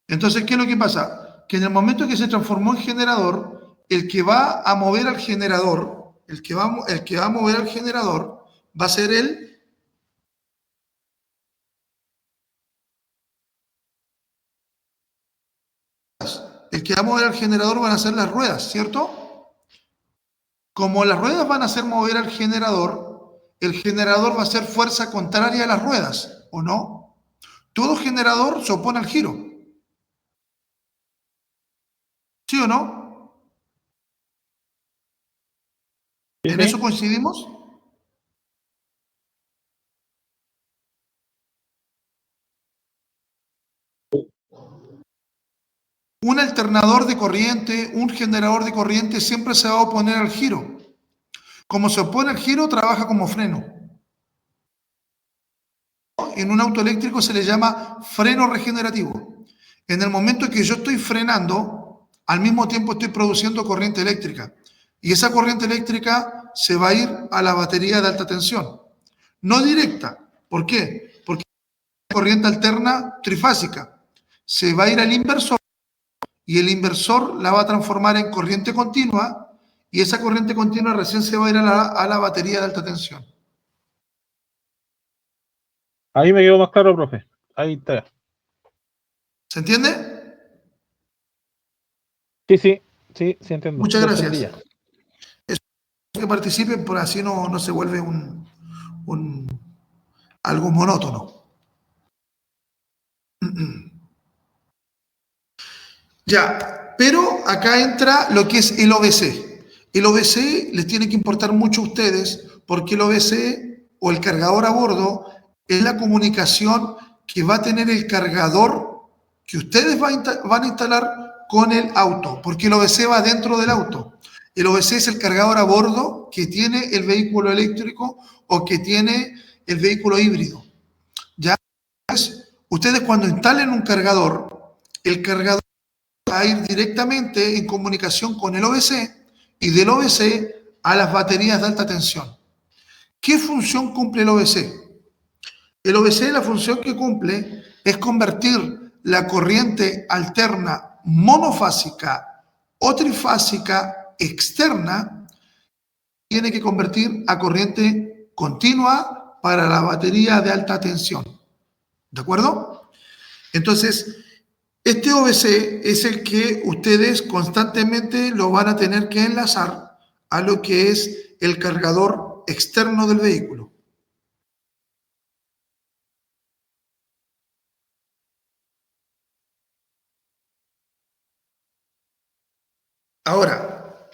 Entonces, ¿qué es lo que pasa? Que en el momento que se transformó en generador, el que va a mover al generador, el que va a mover al generador va a ser el que va a mover al generador van a ser las ruedas, ¿cierto? Como las ruedas van a hacer mover al generador, el generador va a hacer fuerza contraria a las ruedas, ¿o no? Todo generador se opone al giro, ¿sí o no? Sí, ¿En sí. eso coincidimos? Un alternador de corriente, un generador de corriente siempre se va a oponer al giro. Como se opone al giro, trabaja como freno. En un auto eléctrico se le llama freno regenerativo. En el momento en que yo estoy frenando, al mismo tiempo estoy produciendo corriente eléctrica. Y esa corriente eléctrica se va a ir a la batería de alta tensión. No directa. ¿Por qué? Porque es corriente alterna trifásica. Se va a ir al inversor y el inversor la va a transformar en corriente continua y esa corriente continua recién se va a ir a la batería de alta tensión. Ahí me quedó más claro, profe. Ahí está. ¿Se entiende? Sí, entiendo. Muchas Lo entendí gracias. ya. Que participen, por así no se vuelve algo monótono. Ya, pero acá entra lo que es el OBC. El OBC les tiene que importar mucho a ustedes porque el OBC o el cargador a bordo es la comunicación que va a tener el cargador que ustedes van a instalar con el auto, porque el OBC va dentro del auto. El OBC es el cargador a bordo que tiene el vehículo eléctrico o que tiene el vehículo híbrido. Ya, ustedes cuando instalen un cargador, el cargador va a ir directamente en comunicación con el OBC y del OBC a las baterías de alta tensión. ¿Qué función cumple el OBC? El OBC, la función que cumple es convertir la corriente alterna monofásica o trifásica externa, tiene que convertir a corriente continua para la batería de alta tensión. ¿De acuerdo? Entonces, este OBC es el que ustedes constantemente lo van a tener que enlazar a lo que es el cargador externo del vehículo. Ahora,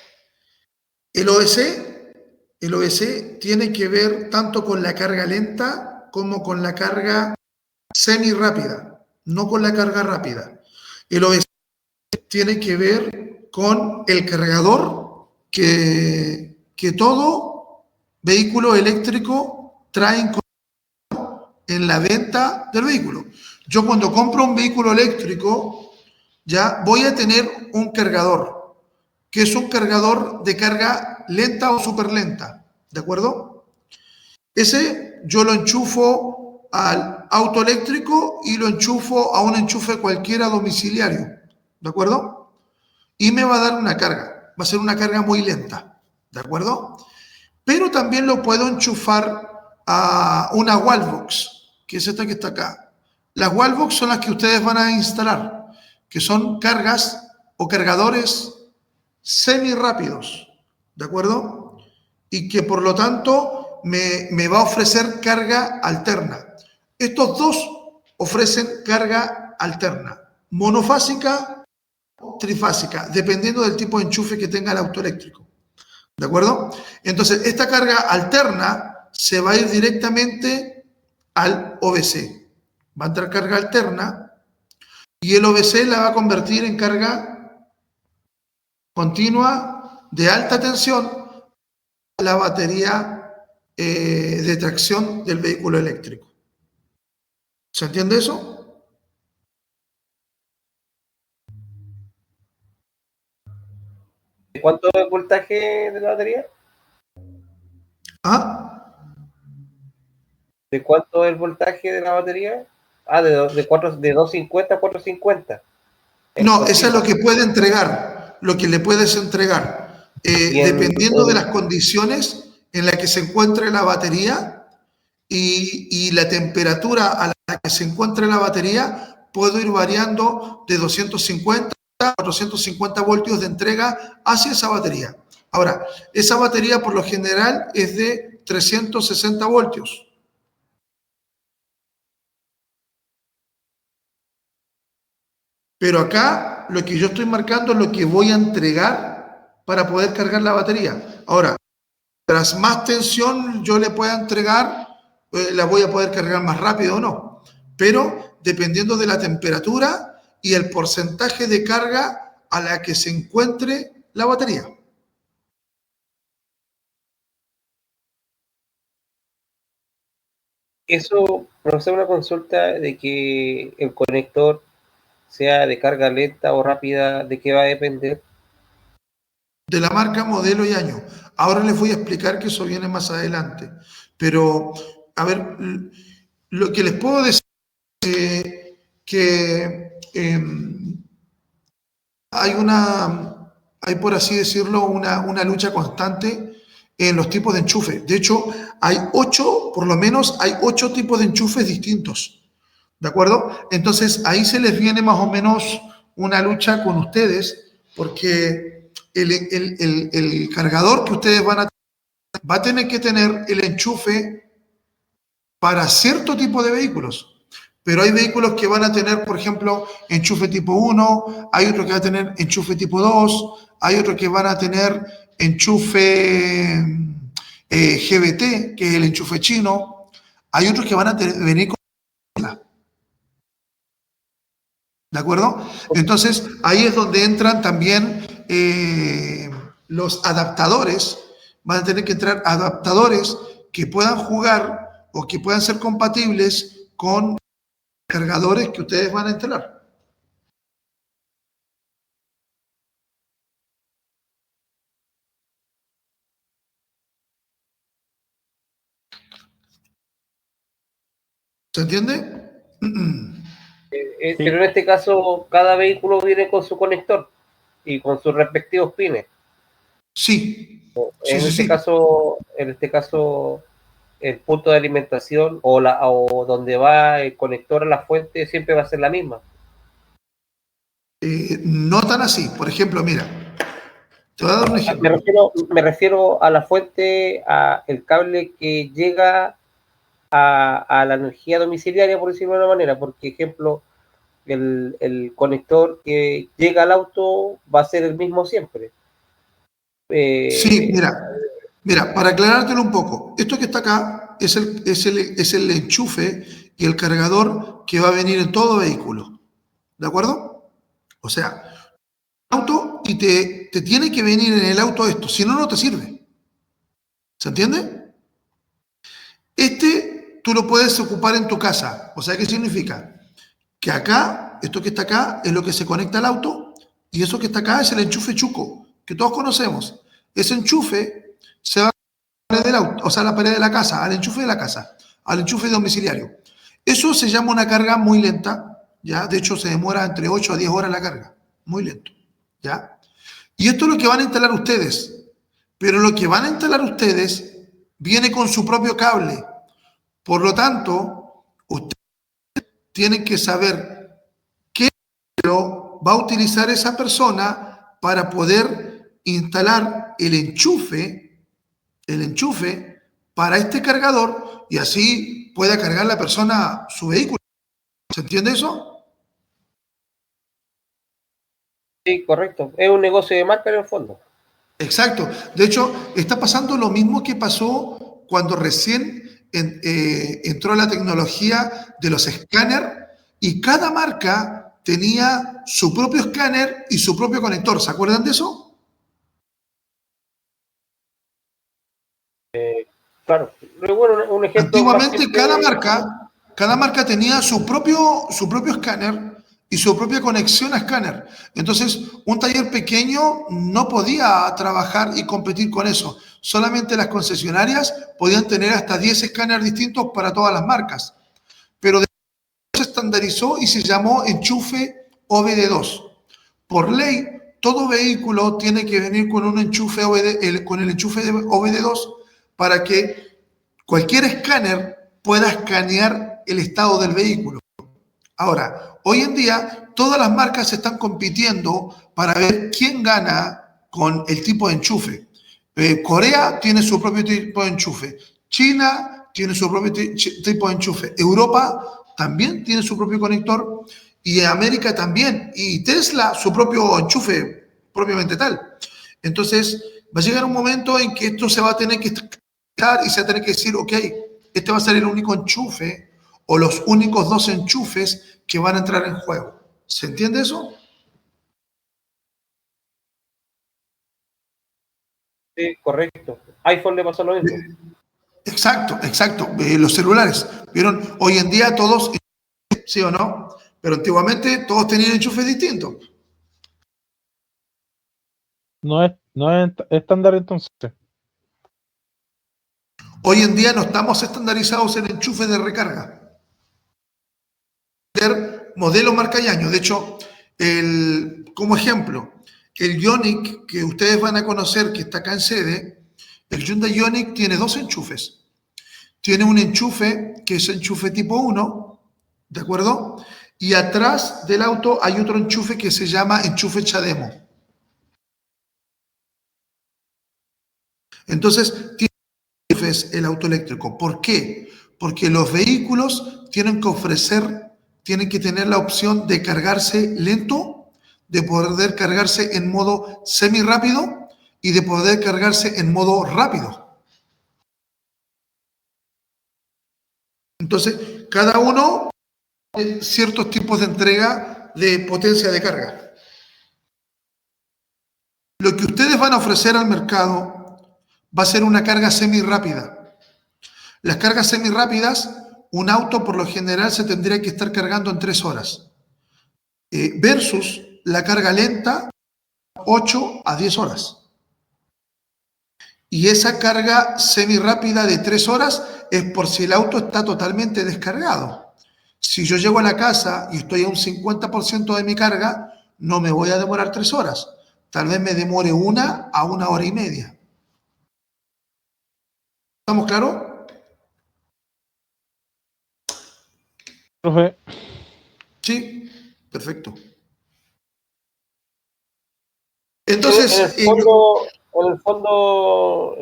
el OBC tiene que ver tanto con la carga lenta como con la carga semi-rápida, no con la carga rápida. El OBC tiene que ver con el cargador que todo vehículo eléctrico trae en la venta del vehículo. Yo cuando compro un vehículo eléctrico, ya voy a tener un cargador, que es un cargador de carga lenta o súper lenta. ¿de acuerdo? Ese yo lo enchufo al auto eléctrico y lo enchufo a un enchufe cualquiera domiciliario, ¿de acuerdo? Y me va a dar una carga, va a ser una carga muy lenta, ¿de acuerdo? Pero también lo puedo enchufar a una wallbox, que es esta que está acá. Las wallbox son las que ustedes van a instalar, que son cargas o cargadores semi rápidos, ¿de acuerdo? Y que por lo tanto me va a ofrecer carga alterna. Estos dos ofrecen carga alterna, monofásica o trifásica, dependiendo del tipo de enchufe que tenga el auto eléctrico, ¿de acuerdo? Entonces, esta carga alterna se va a ir directamente al OBC. Va a entrar carga alterna y el OBC la va a convertir en carga continua de alta tensión a la batería de tracción del vehículo eléctrico. ¿Se entiende eso? ¿Cuánto es el voltaje de la batería? ¿Ah? ¿De cuánto es el voltaje de la batería? Ah, de 250 a 450. No, eso es lo que puede entregar, lo que le puedes entregar. Dependiendo de las condiciones en las que se encuentre la batería y la temperatura a la que se encuentre la batería, puedo ir variando de 250 a 450 voltios de entrega hacia esa batería. Ahora, esa batería por lo general es de 360 voltios. Pero acá lo que yo estoy marcando es lo que voy a entregar para poder cargar la batería. Ahora, tras más tensión yo le pueda entregar, la voy a poder cargar más rápido o no. Pero dependiendo de la temperatura y el porcentaje de carga a la que se encuentre la batería. Eso, profesor, una consulta de que el conector sea de carga lenta o rápida, ¿de qué va a depender? De la marca, modelo y año. Ahora les voy a explicar que eso viene más adelante. Pero, a ver, lo que les puedo decir es que hay por así decirlo, una lucha constante en los tipos de enchufe. De hecho, por lo menos hay 8 tipos de enchufes distintos. ¿De acuerdo? Entonces, ahí se les viene más o menos una lucha con ustedes, porque el cargador que ustedes va a tener que tener el enchufe para cierto tipo de vehículos. Pero hay vehículos que van a tener, por ejemplo, enchufe tipo 1, hay otros que van a tener enchufe tipo 2, hay otros que van a tener enchufe GBT, que es el enchufe chino, hay otros que van a venir con... ¿De acuerdo? Entonces, ahí es donde entran también los adaptadores. Van a tener que entrar adaptadores que puedan jugar o que puedan ser compatibles con cargadores que ustedes van a instalar. ¿Se entiende? Pero en este caso, cada vehículo viene con su conector y con sus respectivos pines. Sí. En este caso, el punto de alimentación o donde va el conector a la fuente siempre va a ser la misma. No tan así. Por ejemplo, mira, te voy a dar un ejemplo. Me refiero a la fuente, a el cable que llega a la energía domiciliaria, por decirlo de una manera, porque, ejemplo, el conector que llega al auto va a ser el mismo siempre. Sí, mira, para aclarártelo un poco, esto que está acá es el enchufe y el cargador que va a venir en todo vehículo. ¿De acuerdo? O sea, auto y te tiene que venir en el auto esto, si no, no te sirve. ¿Se entiende? Tú lo puedes ocupar en tu casa. O sea, ¿qué significa? Que acá, esto que está acá, es lo que se conecta al auto y eso que está acá es el enchufe chuco, que todos conocemos. Ese enchufe se va pared del auto, o sea, a la pared de la casa, al enchufe de la casa, al enchufe domiciliario. Eso se llama una carga muy lenta, ¿ya? De hecho, se demora entre 8 a 10 horas la carga, muy lento, ¿ya? Y esto es lo que van a instalar ustedes, pero lo que van a instalar ustedes viene con su propio cable. Por lo tanto, ustedes tienen que saber qué va a utilizar esa persona para poder instalar el enchufe para este cargador y así pueda cargar la persona su vehículo. ¿Se entiende eso? Sí, correcto. Es un negocio de marca en el fondo. Exacto. De hecho, está pasando lo mismo que pasó cuando recién entró la tecnología de los escáneres y cada marca tenía su propio escáner y su propio conector. ¿Se acuerdan de eso? Claro. Pero bueno, un ejemplo. Antiguamente cada marca tenía su propio escáner y su propia conexión a escáner. Entonces, un taller pequeño no podía trabajar y competir con eso. Solamente las concesionarias podían tener hasta 10 escáneres distintos para todas las marcas. Pero después se estandarizó y se llamó enchufe OBD2. Por ley, todo vehículo tiene que venir con un enchufe con el enchufe de OBD2 para que cualquier escáner pueda escanear el estado del vehículo. Ahora, hoy en día, todas las marcas están compitiendo para ver quién gana con el tipo de enchufe. Corea tiene su propio tipo de enchufe. China tiene su propio tipo de enchufe. Europa también tiene su propio conector. Y América también. Y Tesla su propio enchufe, propiamente tal. Entonces, va a llegar un momento en que esto se va a tener que y se va a tener que decir, ok, este va a ser el único enchufe o los únicos 2 enchufes que van a entrar en juego. ¿Se entiende eso? Sí, correcto. iPhone le pasó lo mismo. Exacto. Los celulares, ¿vieron? Hoy en día todos, ¿sí o no? Pero antiguamente todos tenían enchufes distintos. No es estándar entonces. Hoy en día no estamos estandarizados en enchufes de recarga. Modelo marca y año. De hecho, como ejemplo, el Ioniq que ustedes van a conocer, que está acá en sede, el Hyundai Ioniq tiene 2 enchufes. Tiene un enchufe que es enchufe tipo 1, ¿de acuerdo? Y atrás del auto hay otro enchufe que se llama enchufe Chademo. Entonces, tiene enchufes el auto eléctrico. ¿Por qué? Porque los vehículos tienen que tener la opción de cargarse lento, de poder cargarse en modo semi-rápido y de poder cargarse en modo rápido. Entonces, cada uno tiene ciertos tipos de entrega de potencia de carga. Lo que ustedes van a ofrecer al mercado va a ser una carga semi-rápida. Las cargas semi-rápidas, un auto por lo general se tendría que estar cargando en 3 horas, versus la carga lenta, 8 a 10 horas. Y esa carga semi-rápida de 3 horas es por si el auto está totalmente descargado. Si yo llego a la casa y estoy a un 50% de mi carga, no me voy a demorar 3 horas. Tal vez me demore 1 a 1 hora y media. ¿Estamos claros? Profe, Sí, perfecto. Entonces, en el fondo,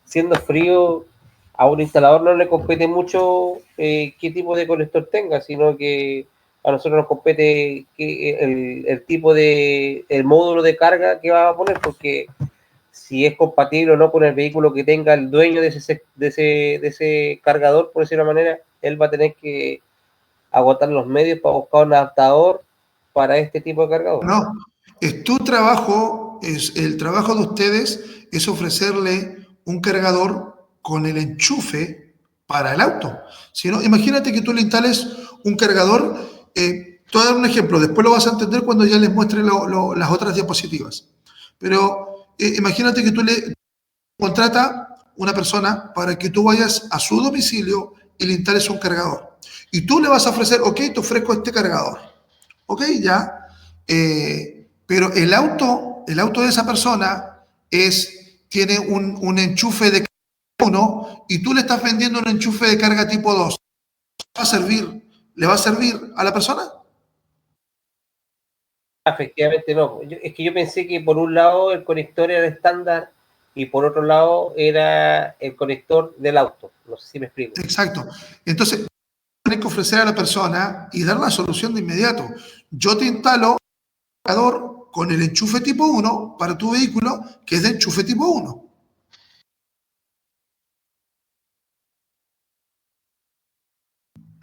siendo frío, a un instalador no le compete mucho qué tipo de conector tenga, sino que a nosotros nos compete el tipo el módulo de carga que va a poner, porque si es compatible o no con el vehículo que tenga el dueño de ese cargador, por decirlo de una manera, él va a tener que agotar los medios para buscar un adaptador para este tipo de cargador. No, es tu trabajo, el trabajo de ustedes es ofrecerle un cargador con el enchufe para el auto. Si no, imagínate que tú le instales un cargador, te voy a dar un ejemplo, después lo vas a entender cuando ya les muestre las otras diapositivas. Pero imagínate que tú le contrata una persona para que tú vayas a su domicilio y le instales un cargador. Y tú le vas a ofrecer, ok, te ofrezco este cargador. Ok, ya. Pero el auto de esa persona tiene un enchufe de carga 1 y tú le estás vendiendo un enchufe de carga tipo 2. ¿Le va a servir a la persona? Efectivamente no. Es que yo pensé que por un lado el conector era estándar y por otro lado era el conector del auto. No sé si me explico. Exacto. Entonces, tienes que ofrecer a la persona y dar la solución de inmediato. Yo te instalo un cargador con el enchufe tipo 1 para tu vehículo, que es de enchufe tipo 1.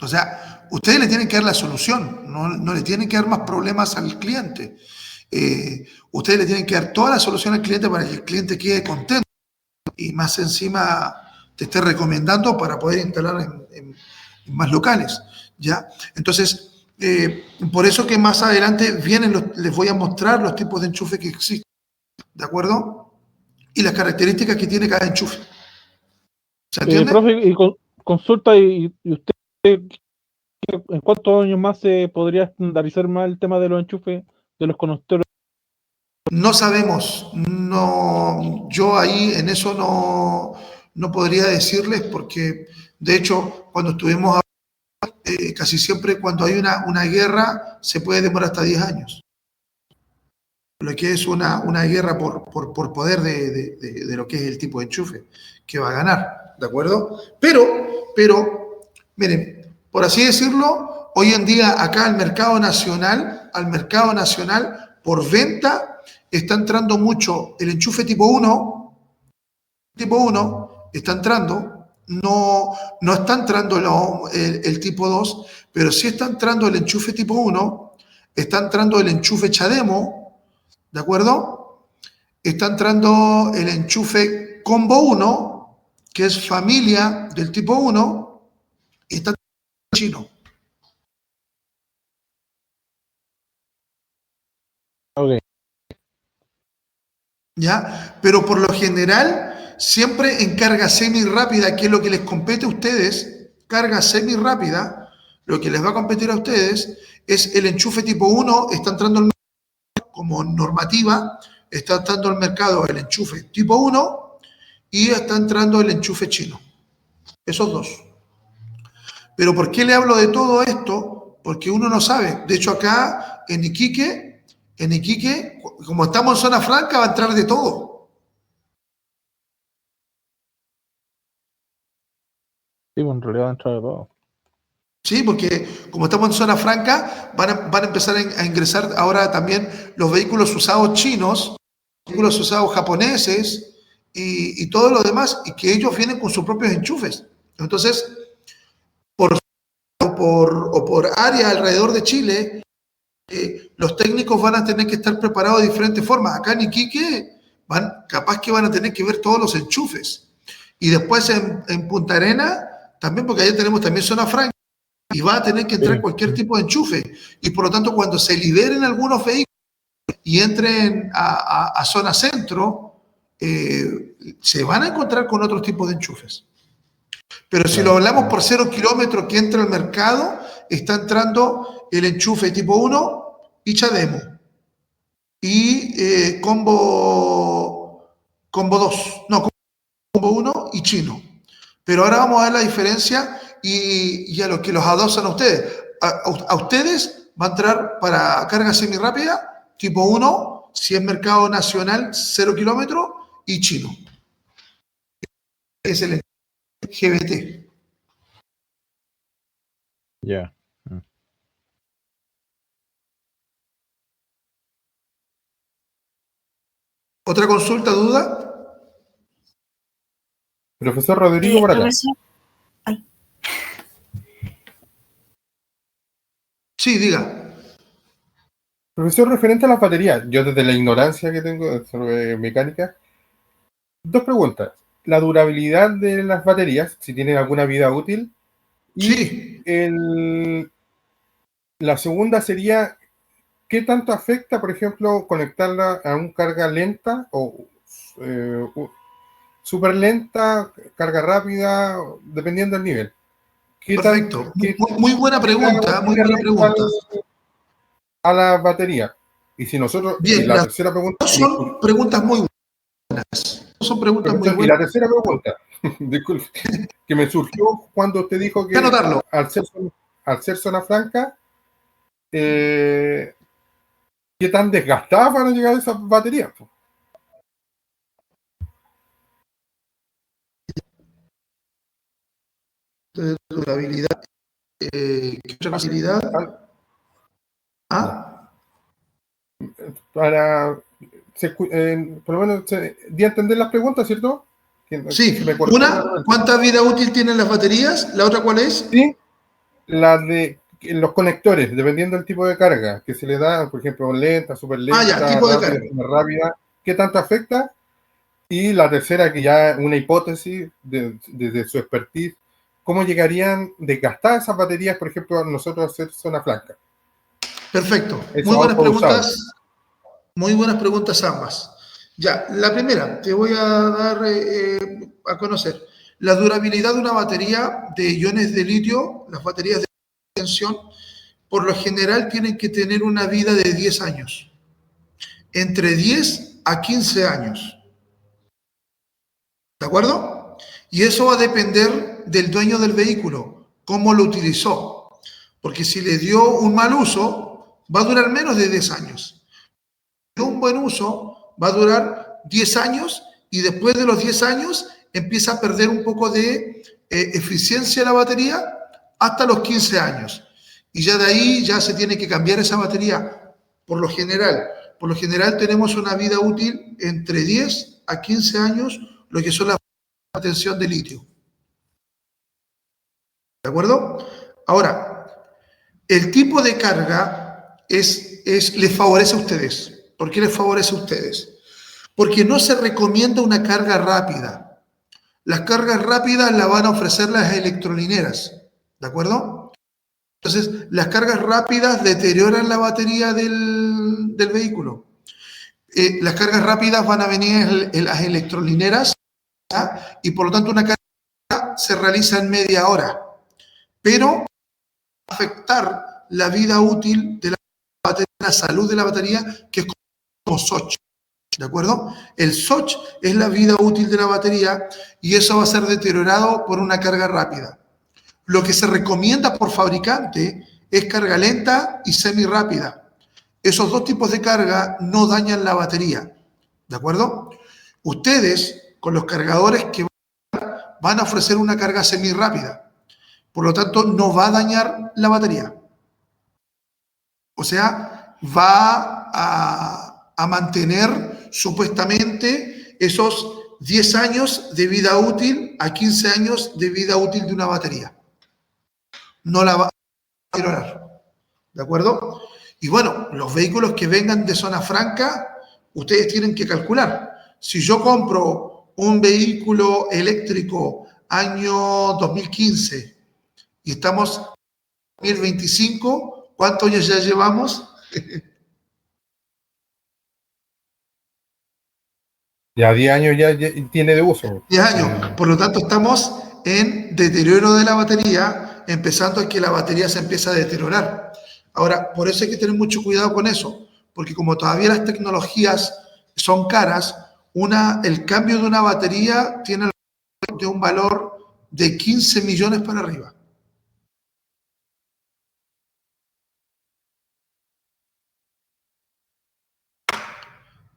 O sea, ustedes le tienen que dar la solución, no le tienen que dar más problemas al cliente. Ustedes le tienen que dar toda la solución al cliente para que el cliente quede contento y más encima te esté recomendando para poder instalar en más locales, ¿ya? Entonces, por eso que más adelante les voy a mostrar los tipos de enchufe que existen, ¿de acuerdo? Y las características que tiene cada enchufe. ¿Se entiende? Profe, y consulta, y usted, ¿en cuántos años más se podría estandarizar más el tema de los enchufes de los conectores? No sabemos, no, yo ahí en eso no podría decirles porque, de hecho, cuando estuvimos casi siempre cuando hay una guerra se puede demorar hasta 10 años. Lo que es una guerra por poder de lo que es el tipo de enchufe que va a ganar, ¿de acuerdo? Pero, miren, por así decirlo, hoy en día acá al mercado nacional, por venta, está entrando mucho el enchufe tipo 1 está entrando, no está entrando el tipo 2, pero sí está entrando el enchufe tipo 1, está entrando el enchufe Chademo, ¿de acuerdo? Está entrando el enchufe Combo 1, que es familia del tipo 1, y está entrando el chino. Okay. ¿Ya? Pero por lo general, siempre en carga semi-rápida, que es lo que les compete a ustedes, carga semi-rápida, lo que les va a competir a ustedes es el enchufe tipo 1, está entrando al mercado como normativa, está entrando al mercado el enchufe tipo 1 y está entrando el enchufe chino. Esos dos. Pero ¿por qué le hablo de todo esto? Porque uno no sabe. De hecho, acá en Iquique, como estamos en zona franca, va a entrar de todo. Sí, pues en realidad va a entrar de todo. Sí, porque como estamos en zona franca, van a empezar a ingresar ahora también los vehículos usados chinos, vehículos usados japoneses y todo lo demás, y que ellos vienen con sus propios enchufes. Entonces, por área alrededor de Chile, los técnicos van a tener que estar preparados de diferentes formas. Acá en Iquique, capaz que van a tener que ver todos los enchufes. Y después en Punta Arena, también, porque allá tenemos también zona franca, y va a tener que entrar cualquier tipo de enchufe. Y por lo tanto, cuando se liberen algunos vehículos y entren a zona centro, se van a encontrar con otros tipos de enchufes. Pero si lo hablamos por 0 kilómetros que entra al mercado, está entrando el enchufe tipo 1 y Chademo. Y combo 2. No, combo 1 y chino. Pero ahora vamos a ver la diferencia y a los que los adosan a ustedes. A ustedes va a entrar para carga semirápida tipo 1, si es mercado nacional, 0 kilómetros, y chino. Es el GBT. Ya. ¿Otra consulta, duda? Profesor Rodrigo por acá. Profesor, Sí, diga. Profesor, referente a las baterías, yo desde la ignorancia que tengo sobre mecánica, dos preguntas. La durabilidad de las baterías, si tienen alguna vida útil. Y Sí. La segunda sería, ¿qué tanto afecta, por ejemplo, conectarla a un carga lenta o súper lenta, carga rápida, dependiendo del nivel. Perfecto. Muy buena pregunta, muy buena pregunta. A la batería. Y si nosotros, Bien, y la tercera pregunta, son preguntas muy buenas. Son preguntas muy y buenas. la tercera pregunta, disculpe, que me surgió cuando usted dijo que anotarlo. al ser zona franca, ¿qué tan desgastadas van a llegar esas baterías? De durabilidad. ¿Qué otra facilidad? ¿Ah? Para, por lo menos, di a entender las preguntas, ¿cierto? Sí. Una, ¿cuánta vida útil tienen las baterías? ¿La otra cuál es? Sí, la de los conectores, dependiendo del tipo de carga que se le da, por ejemplo, lenta, súper lenta, ya, tipo de rápida, carga. rápida, ¿qué tanto afecta? Y la tercera, que ya una hipótesis desde su expertise, ¿cómo llegarían desgastadas esas baterías, por ejemplo, nosotros a hacer zona franca? Perfecto. Eso, Muy buenas preguntas. Muy buenas preguntas ambas. Ya, la primera, te voy a dar a conocer. La durabilidad de una batería de iones de litio, las baterías de tensión, por lo general tienen que tener una vida de 10 años. Entre 10 a 15 años. ¿De acuerdo? Y eso va a depender del dueño del vehículo, cómo lo utilizó. Porque si le dio un mal uso, va a durar menos de 10 años. Si le dio un buen uso, va a durar 10 años y después de los 10 años empieza a perder un poco de eficiencia la batería hasta los 15 años. Y ya de ahí ya se tiene que cambiar esa batería por lo general. Por lo general tenemos una vida útil entre 10 a 15 años, lo que son las tensión de litio. ¿De acuerdo? Ahora, el tipo de carga les favorece a ustedes. ¿Por qué les favorece a ustedes? Porque no se recomienda una carga rápida. Las cargas rápidas las van a ofrecer las electrolineras. ¿De acuerdo? Entonces, las cargas rápidas deterioran la batería del vehículo. Las cargas rápidas van a venir en las electrolineras, ¿ya? Y por lo tanto una carga se realiza en media hora, pero afectar la vida útil de la batería, la salud de la batería, que es como SOC. ¿De acuerdo? El SOC es la vida útil de la batería y eso va a ser deteriorado por una carga rápida. Lo que se recomienda por fabricante es carga lenta y semi-rápida. Esos dos tipos de carga no dañan la batería. ¿De acuerdo? Ustedes, con los cargadores que van a ofrecer una carga semi-rápida. Por lo tanto, no va a dañar la batería. O sea, va a mantener supuestamente esos 10 años de vida útil a 15 años de vida útil de una batería. No la va a deteriorar. ¿De acuerdo? Y bueno, los vehículos que vengan de zona franca, ustedes tienen que calcular. Si yo compro un vehículo eléctrico año 2015 y estamos en 2025, ¿cuántos años ya llevamos? Ya 10 años ya tiene de uso. 10 años. Por lo tanto, estamos en deterioro de la batería, empezando a que la batería se empieza a deteriorar. Ahora, por eso hay que tener mucho cuidado con eso, porque como todavía las tecnologías son caras, el cambio de una batería tiene de un valor de 15 millones para arriba.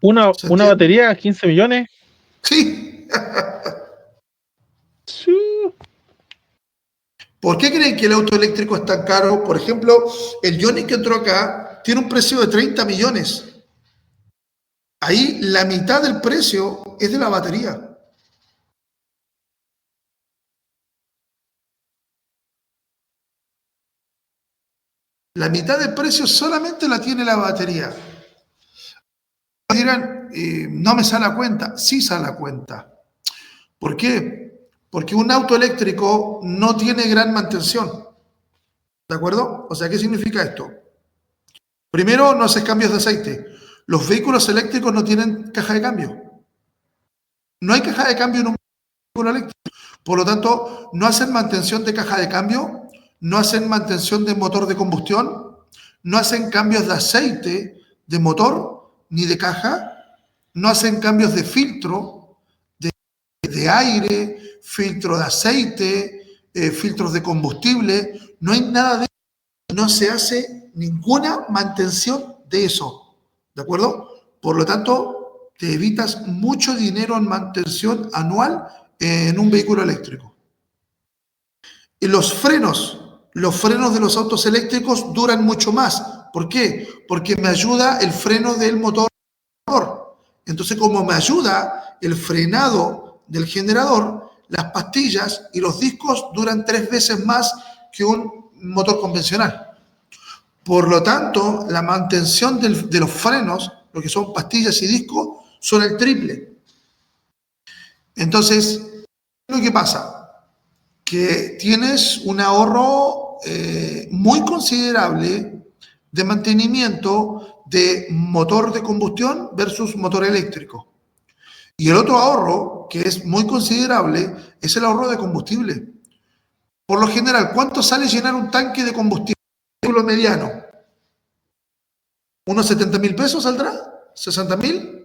¿Una batería, 15 millones? Sí. Sí. ¿Por qué creen que el auto eléctrico es tan caro? Por ejemplo, el Ioniq que entró acá tiene un precio de 30 millones. Ahí la mitad del precio es de la batería. La mitad del precio solamente la tiene la batería. Dirán, no me sale a cuenta. Sí sale a cuenta. ¿Por qué? Porque un auto eléctrico no tiene gran mantención. ¿De acuerdo? O sea, ¿qué significa esto? Primero, no haces cambios de aceite. Los vehículos eléctricos no tienen caja de cambio. No hay caja de cambio en un vehículo eléctrico. Por lo tanto, no hacen mantención de caja de cambio, no hacen mantención de motor de combustión, no hacen cambios de aceite de motor ni de caja, no hacen cambios de filtro, de aire, filtro de aceite, filtros de combustible, no hay nada de eso, no se hace ninguna mantención de eso, ¿de acuerdo? Por lo tanto, te evitas mucho dinero en mantención anual en un vehículo eléctrico. Y los frenos de los autos eléctricos duran mucho más. ¿Por qué? Porque me ayuda el freno del motor. Entonces, como me ayuda el frenado del generador, las pastillas y los discos duran 3 veces más que un motor convencional. Por lo tanto, la mantención de los frenos, lo que son pastillas y discos, son el triple. Entonces, ¿qué es lo que pasa? Que tienes un ahorro muy considerable de mantenimiento de motor de combustión versus motor eléctrico. Y el otro ahorro, que es muy considerable, es el ahorro de combustible. Por lo general, ¿cuánto sale llenar un tanque de combustible mediano? ¿Unos 70.000 pesos saldrá? ¿60.000?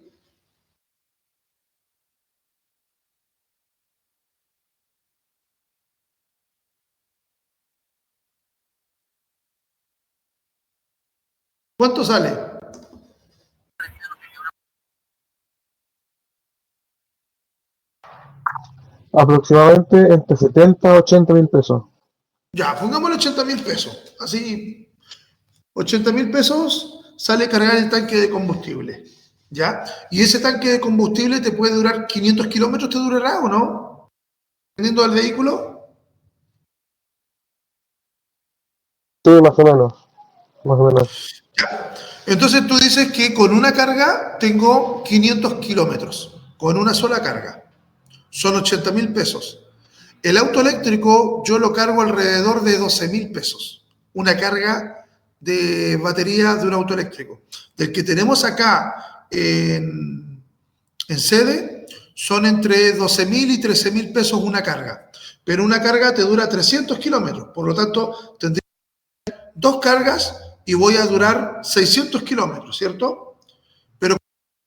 ¿Cuánto sale? Aproximadamente entre 70 a 80.000 pesos. Ya, pongámosle 80.000 pesos. Así, 80.000 pesos sale cargar el tanque de combustible. ¿Ya? Y ese tanque de combustible te puede durar 500 kilómetros, ¿te durará o no? Dependiendo del vehículo. Sí, más o menos. Más o menos. Ya. Entonces tú dices que con una carga tengo 500 kilómetros. Con una sola carga. Son 80.000 pesos. El auto eléctrico yo lo cargo alrededor de 12.000 pesos. Una carga de batería de un auto eléctrico. Del que tenemos acá en sede, son entre 12.000 y 13.000 pesos una carga. Pero una carga te dura 300 kilómetros. Por lo tanto, tendría 2 cargas y voy a durar 600 kilómetros, ¿cierto? Pero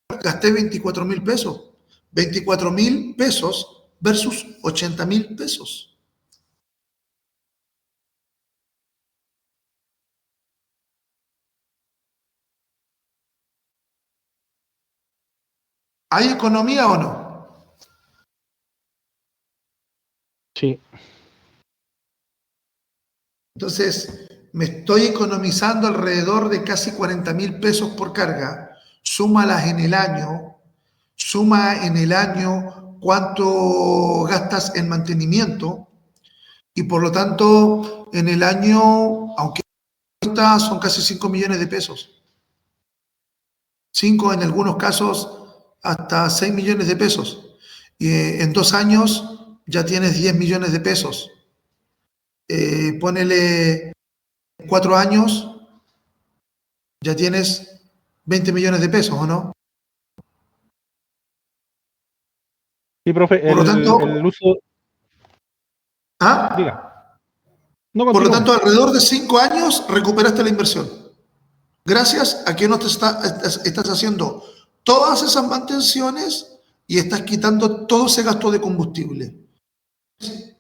gasté 24.000 pesos. 24.000 pesos versus 80.000 pesos. ¿Hay economía o no? Sí. Entonces, me estoy economizando alrededor de casi 40.000 pesos por carga. Súmalas en el año. Suma en el año cuánto gastas en mantenimiento. Y por lo tanto, en el año, aunque son casi 5 millones de pesos. 5, en algunos casos, hasta 6 millones de pesos. Y en 2 años ya tienes 10 millones de pesos. Ponele 4 años, ya tienes 20 millones de pesos, ¿o no? Sí, profe, Por lo tanto, el uso... ¿ah? Diga. No, Por lo continúe. tanto, alrededor de 5 años recuperaste la inversión. Gracias a que no te estás haciendo todas esas mantenciones y estás quitando todo ese gasto de combustible.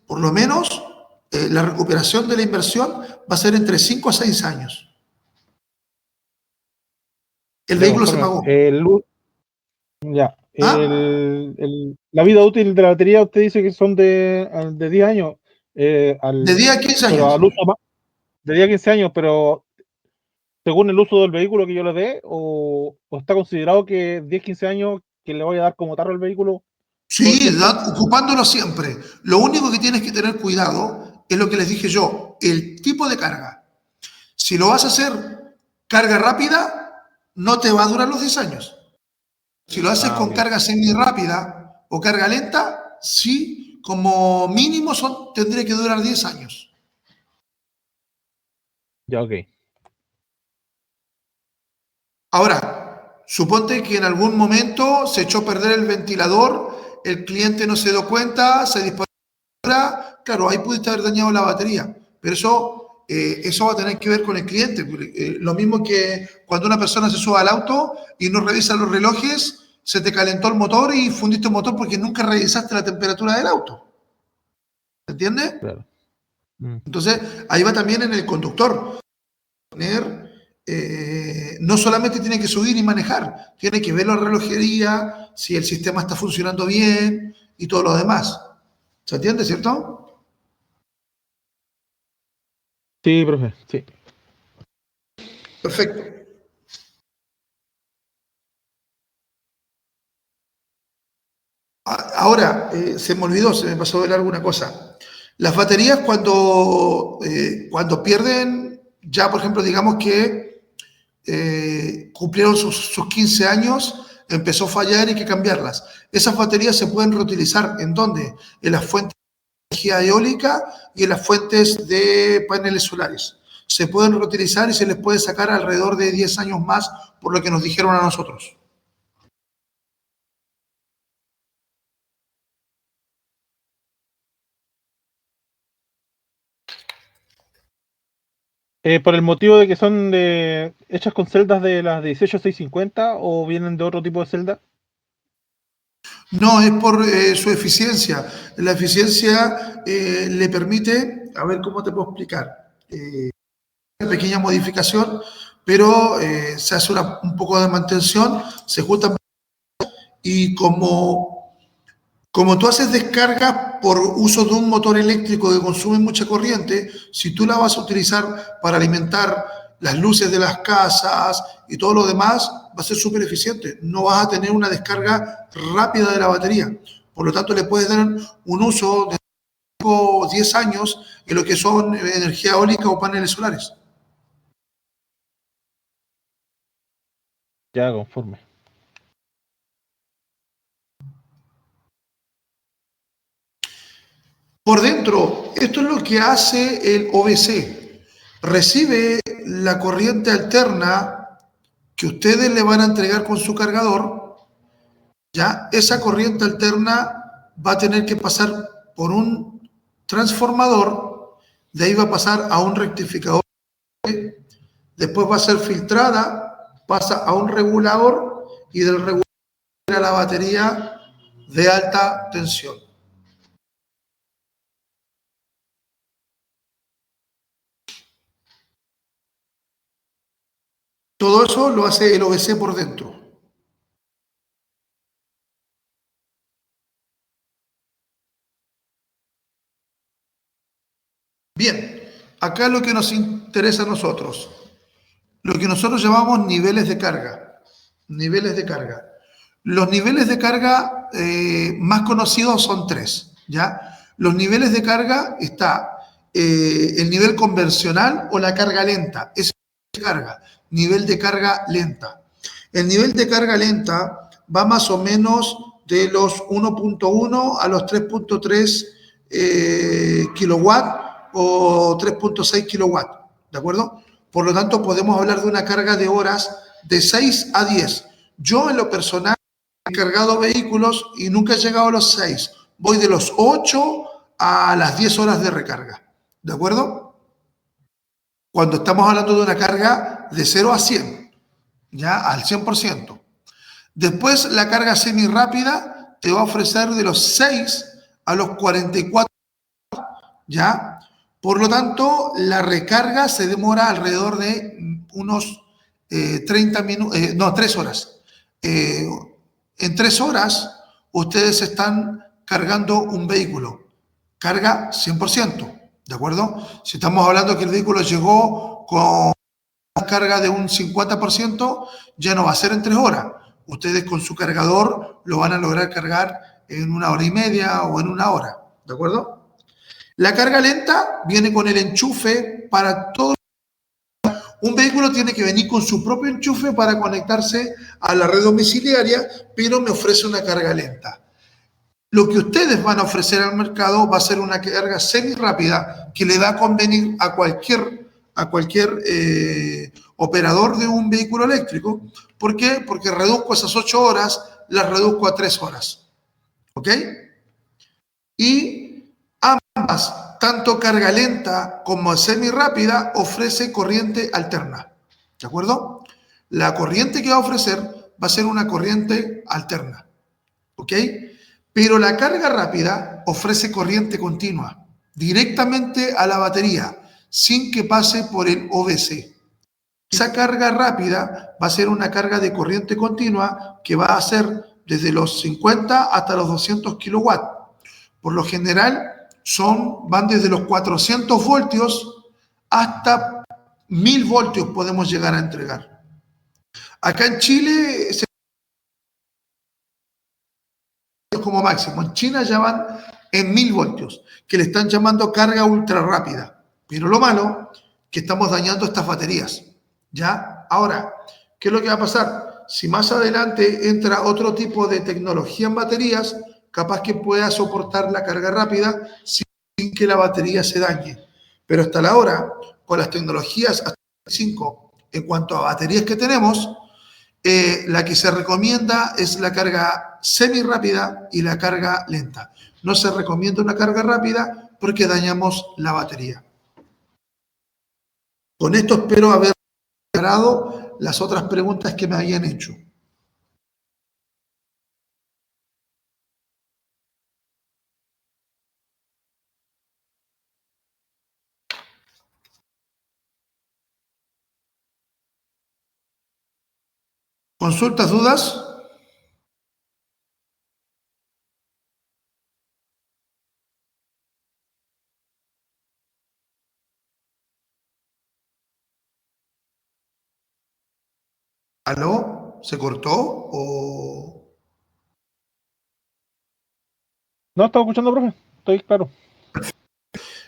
Por lo menos, la recuperación de la inversión va a ser entre 5 a 6 años. El Ya, vehículo se conforme. pagó. Ya. ¿Ah? La vida útil de la batería, usted dice que son de 10 años. De 10 a 15 Pero años. al uso de 10 a 15 años, pero según el uso del vehículo que yo le dé, o está considerado que 10, 15 años que le voy a dar como tarro al vehículo todo el Sí, tiempo. ocupándolo siempre. Lo único que tienes que tener cuidado es lo que les dije yo, el tipo de carga. Si lo vas a hacer carga rápida, no te va a durar los 10 años. Si lo haces con Ok. carga semi rápida o carga lenta, sí, como mínimo tendría que durar 10 años. Ya, ok. Ahora, suponte que en algún momento se echó a perder el ventilador el cliente no se dio cuenta, se disparó, claro, ahí pudiste haber dañado la batería, pero eso va a tener que ver con el cliente. Lo mismo que cuando una persona se sube al auto y no revisa los relojes, se te calentó el motor y fundiste el motor porque nunca revisaste la temperatura del auto. ¿Se entiende? Claro. Entonces, ahí va también en el conductor. No solamente tiene que subir y manejar, tiene que ver la relojería, si el sistema está funcionando bien y todo lo demás. ¿Se entiende, cierto? Sí, profe, sí. Perfecto. Ahora, se me olvidó, se me pasó a ver alguna cosa. Las baterías cuando pierden, ya por ejemplo, digamos que cumplieron sus 15 años, empezó a fallar y hay que cambiarlas. Esas baterías se pueden reutilizar, ¿en dónde? En las fuentes de energía eólica y en las fuentes de paneles solares. Se pueden reutilizar y se les puede sacar alrededor de 10 años más, por lo que nos dijeron a nosotros. ¿Por el motivo de que son hechas con celdas de las 18650 o vienen de otro tipo de celda? No, es por su eficiencia. La eficiencia le permite, a ver cómo te puedo explicar, una pequeña modificación, pero se hace un poco de mantención, se juntan y como tú haces descarga por uso de un motor eléctrico que consume mucha corriente, si tú la vas a utilizar para alimentar las luces de las casas y todo lo demás, va a ser súper eficiente. No vas a tener una descarga rápida de la batería. Por lo tanto, le puedes dar un uso de 5 o 10 años en lo que son energía eólica o paneles solares. Ya, conforme. Por dentro, esto es lo que hace el OBC. Recibe la corriente alterna que ustedes le van a entregar con su cargador. Ya, esa corriente alterna va a tener que pasar por un transformador, de ahí va a pasar a un rectificador, después va a ser filtrada, pasa a un regulador y del regulador a la batería de alta tensión. Todo eso lo hace el OBC por dentro. Bien, acá lo que nos interesa a nosotros, lo que nosotros llamamos niveles de carga. Niveles de carga. Los niveles de carga más conocidos son 3, ¿ya? Los niveles de carga está el nivel convencional o la carga lenta. Ese es carga, nivel de carga lenta. El nivel de carga lenta va más o menos de los 1.1 a los 3.3 kilowatts o 3.6 kilowatts, ¿de acuerdo? Por lo tanto, podemos hablar de una carga de horas de 6 a 10. Yo, en lo personal, he cargado vehículos y nunca he llegado a los 6. Voy de los 8 a las 10 horas de recarga, ¿de acuerdo? Cuando estamos hablando de una carga de 0 a 100, ya al 100%. Después, la carga semi-rápida te va a ofrecer de los 6 a los 44, ¿ya? Por lo tanto, la recarga se demora alrededor de unos 30 minutos, no, 3 horas. En 3 horas, ustedes están cargando un vehículo. Carga 100%, ¿de acuerdo? Si estamos hablando que el vehículo llegó con una carga de un 50%, ya no va a ser en 3 horas. Ustedes con su cargador lo van a lograr cargar en 1 hora y media o en 1 hora, ¿de acuerdo? La carga lenta viene con el enchufe para todo. Un vehículo tiene que venir con su propio enchufe para conectarse a la red domiciliaria, pero me ofrece una carga lenta. Lo que ustedes van a ofrecer al mercado va a ser una carga semi-rápida que le va a convenir a cualquier operador de un vehículo eléctrico. ¿Por qué? Porque reduzco esas 8 horas, las reduzco a 3 horas. ¿Ok? Y ambas, tanto carga lenta como semi-rápida, ofrece corriente alterna. ¿De acuerdo? La corriente que va a ofrecer va a ser una corriente alterna. ¿Ok? Pero la carga rápida ofrece corriente continua, directamente a la batería, sin que pase por el OBC. Esa carga rápida va a ser una carga de corriente continua que va a ser desde los 50 hasta los 200 kilowatts. Por lo general van desde los 400 voltios hasta 1000 voltios podemos llegar a entregar. Acá en Chile como máximo. En China ya van en 1000 voltios, que le están llamando carga ultra rápida. Pero lo malo, que estamos dañando estas baterías. ¿Ya? Ahora, ¿qué es lo que va a pasar? Si más adelante entra otro tipo de tecnología en baterías, capaz que pueda soportar la carga rápida sin que la batería se dañe. Pero hasta la hora, con las tecnologías hasta 5, en cuanto a baterías que tenemos, la que se recomienda es la carga semi-rápida y la carga lenta. No se recomienda una carga rápida porque dañamos la batería. Con esto espero haber aclarado las otras preguntas que me habían hecho. ¿Consultas, dudas? ¿Aló? ¿Se cortó? ¿O? No, estaba escuchando, profe. Estoy claro.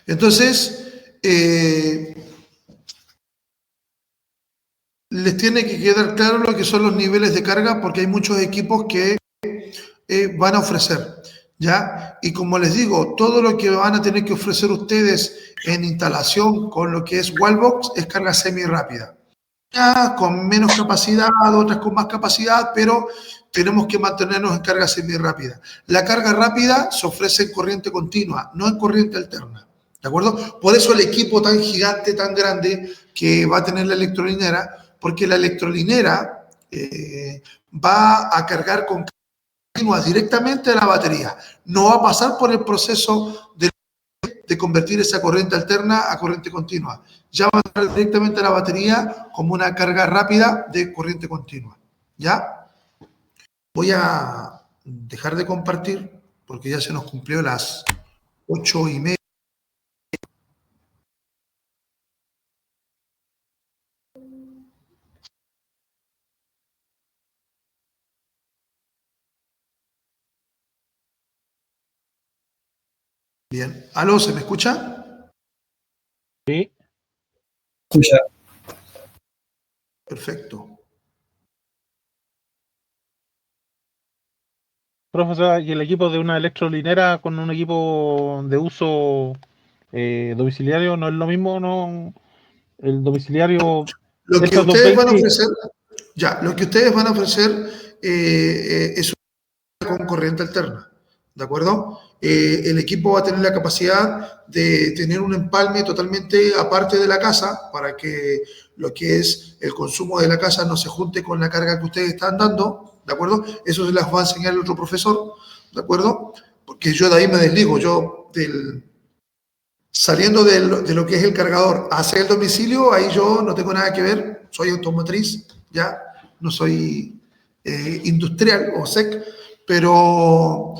Entonces, les tiene que quedar claro lo que son los niveles de carga porque hay muchos equipos que van a ofrecer, ¿ya? Y como les digo, todo lo que van a tener que ofrecer ustedes en instalación con lo que es Wallbox es carga semi-rápida. Con menos capacidad, otras con más capacidad, pero tenemos que mantenernos en carga semi-rápida. La carga rápida se ofrece en corriente continua, no en corriente alterna, ¿de acuerdo? Por eso el equipo tan gigante, tan grande que va a tener la electrolinera, porque la electrolinera va a cargar con continua directamente a la batería. No va a pasar por el proceso de convertir esa corriente alterna a corriente continua. Ya va a entrar directamente a la batería como una carga rápida de corriente continua. ¿Ya? Voy a dejar de compartir porque ya se nos cumplió las 8:30. Bien. ¿Aló? ¿Se me escucha? Sí. Escucha. Perfecto. Profesor, ¿y el equipo de una electrolinera con un equipo de uso domiciliario no es lo mismo? ¿No? El domiciliario... Lo que estos ustedes 220, van a ofrecer, lo que ustedes van a ofrecer es con corriente alterna, ¿de acuerdo? El equipo va a tener la capacidad de tener un empalme totalmente aparte de la casa para que lo que es el consumo de la casa no se junte con la carga que ustedes están dando, ¿de acuerdo? Eso se las va a enseñar el otro profesor, ¿de acuerdo? Porque yo de ahí me desligo, saliendo de lo que es el cargador hacia el domicilio, ahí yo no tengo nada que ver, soy automotriz, ya, no soy industrial o SEC, pero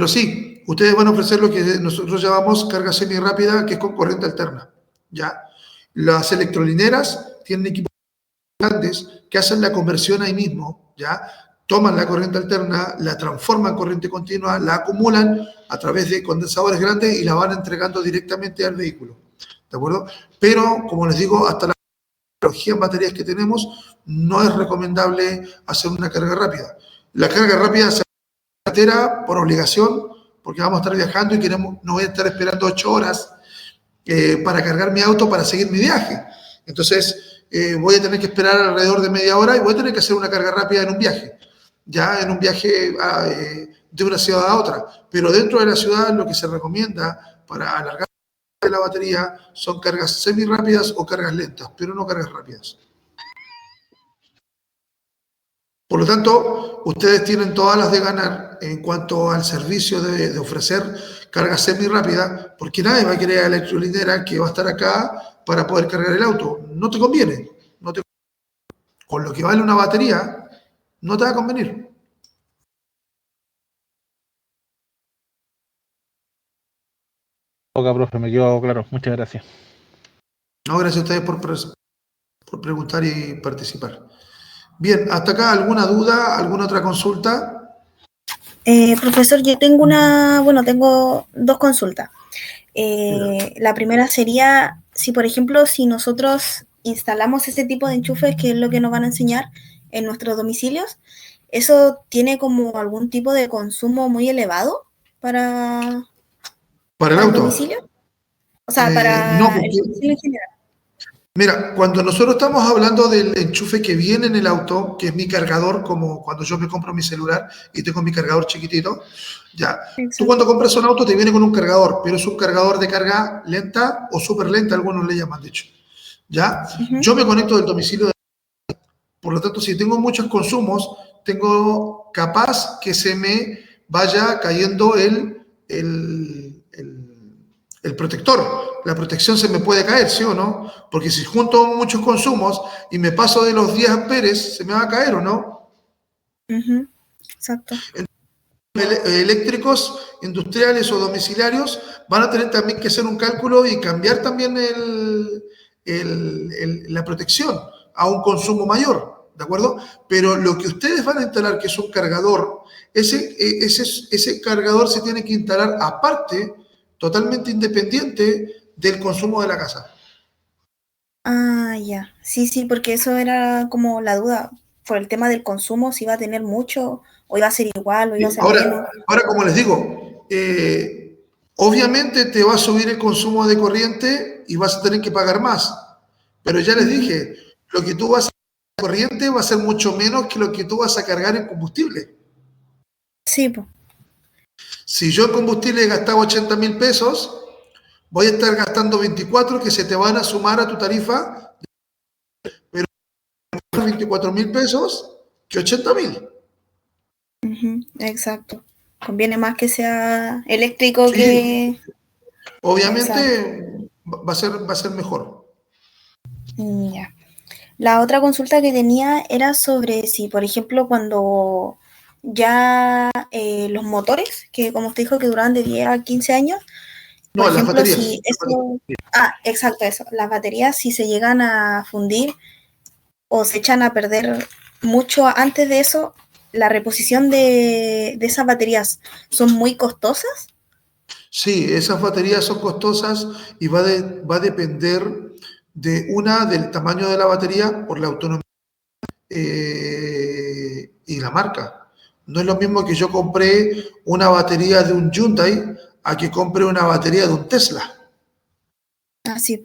sí, ustedes van a ofrecer lo que nosotros llamamos carga semi-rápida, que es con corriente alterna, ya. Las electrolineras tienen equipos grandes que hacen la conversión ahí mismo, ya. Toman la corriente alterna, la transforman en corriente continua, la acumulan a través de condensadores grandes y la van entregando directamente al vehículo, ¿de acuerdo? Pero, como les digo, hasta la tecnología en baterías que tenemos, no es recomendable hacer una carga rápida. La carga rápida se hace en carretera por obligación, porque vamos a estar viajando y no voy a estar esperando 8 horas para cargar mi auto para seguir mi viaje. Entonces, voy a tener que esperar alrededor de media hora y voy a tener que hacer una carga rápida en un viaje. Ya en un viaje de una ciudad a otra. Pero dentro de la ciudad lo que se recomienda para alargar la batería son cargas semi-rápidas o cargas lentas, pero no cargas rápidas. Por lo tanto, ustedes tienen todas las de ganar en cuanto al servicio de ofrecer carga semi-rápida, porque nadie va a querer a la electrolinera que va a estar acá para poder cargar el auto. No te conviene. Con lo que vale una batería, no te va a convenir. Ok, profe, me quedó claro. Muchas gracias. No, gracias a ustedes por preguntar y participar. Bien, hasta acá, ¿alguna duda, alguna otra consulta? Profesor, yo tengo tengo dos consultas. La primera sería, si por ejemplo, si nosotros instalamos ese tipo de enchufes, que es lo que nos van a enseñar en nuestros domicilios, ¿eso tiene como algún tipo de consumo muy elevado para ¿Para el el auto? domicilio? O sea, para No, el porque, domicilio en general. mira, cuando nosotros estamos hablando del enchufe que viene en el auto, que es mi cargador, como cuando yo me compro mi celular y tengo mi cargador chiquitito, ya. Tú cuando compras un auto te viene con un cargador, pero es un cargador de carga lenta o súper lenta, algunos le llaman, de hecho. ¿Ya? Yo me conecto del domicilio, por lo tanto, si tengo muchos consumos, tengo capaz que se me vaya cayendo el protector. La protección se me puede caer, ¿sí o no? Porque si junto muchos consumos y me paso de los 10 amperes, ¿se me va a caer o no? Exacto. Eléctricos, industriales o domiciliarios van a tener también que hacer un cálculo y cambiar también la protección a un consumo mayor, ¿de acuerdo? Pero lo que ustedes van a instalar, que es un cargador, ese cargador se tiene que instalar aparte, totalmente independiente del consumo de la casa. Ah, ya. Sí, porque eso era como la duda por el tema del consumo, si iba a tener mucho, o iba a ser igual, o iba a ser menos. Ahora, como les digo, obviamente te va a subir el consumo de corriente y vas a tener que pagar más. Pero ya les dije, lo que tú vas a cargar en corriente va a ser mucho menos que lo que tú vas a cargar en combustible. Sí, pues. Si yo en combustible gastaba 80.000 pesos, voy a estar gastando 24 que se te van a sumar a tu tarifa, pero 24.000 pesos que 80.000. Exacto. Conviene más que sea eléctrico Sí, que... obviamente va a ser mejor. Ya. La otra consulta que tenía era sobre si, por ejemplo, cuando ya los motores, que como usted dijo que duraban de 10 a 15 años, No, por las ejemplo, baterías. si eso... Ah, exacto, eso. Las baterías, si se llegan a fundir o se echan a perder mucho antes de eso, ¿la reposición de esas baterías son muy costosas? Sí, esas baterías son costosas y va a depender del tamaño de la batería por la autonomía y la marca. No es lo mismo que yo compré una batería de un Hyundai a que compre una batería de un Tesla. Ah, sí,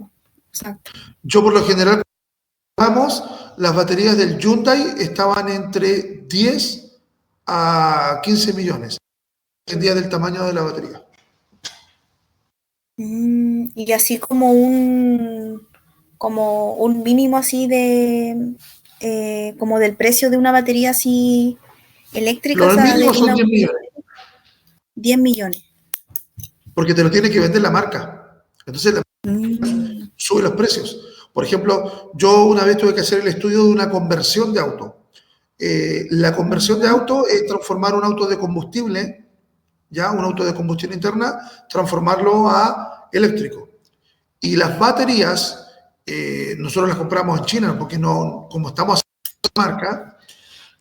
exacto. Yo por lo general, vamos, las baterías del Hyundai estaban entre 10 a 15 millones. Dependía del tamaño de la batería. Y así como un mínimo así de como del precio de una batería así eléctrica, o Los sea, de mínimos son una 10 millones, 10 millones. porque te lo tiene que vender la marca. Entonces la Mm, sube los precios. Por ejemplo, yo una vez tuve que hacer el estudio de una conversión de auto. La conversión de auto es transformar un auto de combustible, ya un auto de combustión interna, transformarlo a eléctrico. Y las baterías, nosotros las compramos en China, porque no, como estamos haciendo marca,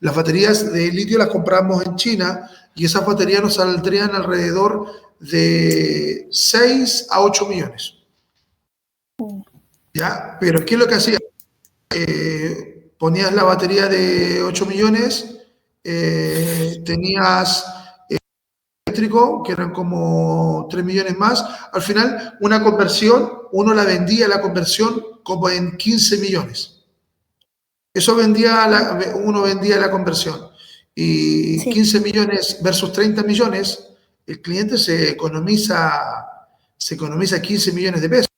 las baterías de litio las compramos en China y esas baterías nos saldrían alrededor de 6 a 8 millones. ¿Ya? Pero ¿qué es lo que hacía? Ponías la batería de 8 millones, tenías eléctrico, que eran como 3 millones más. Al final, una conversión, uno la vendía la conversión como en 15 millones. Eso uno vendía la conversión. Y Sí. 15 millones versus 30 millones, el cliente se economiza 15 millones de pesos.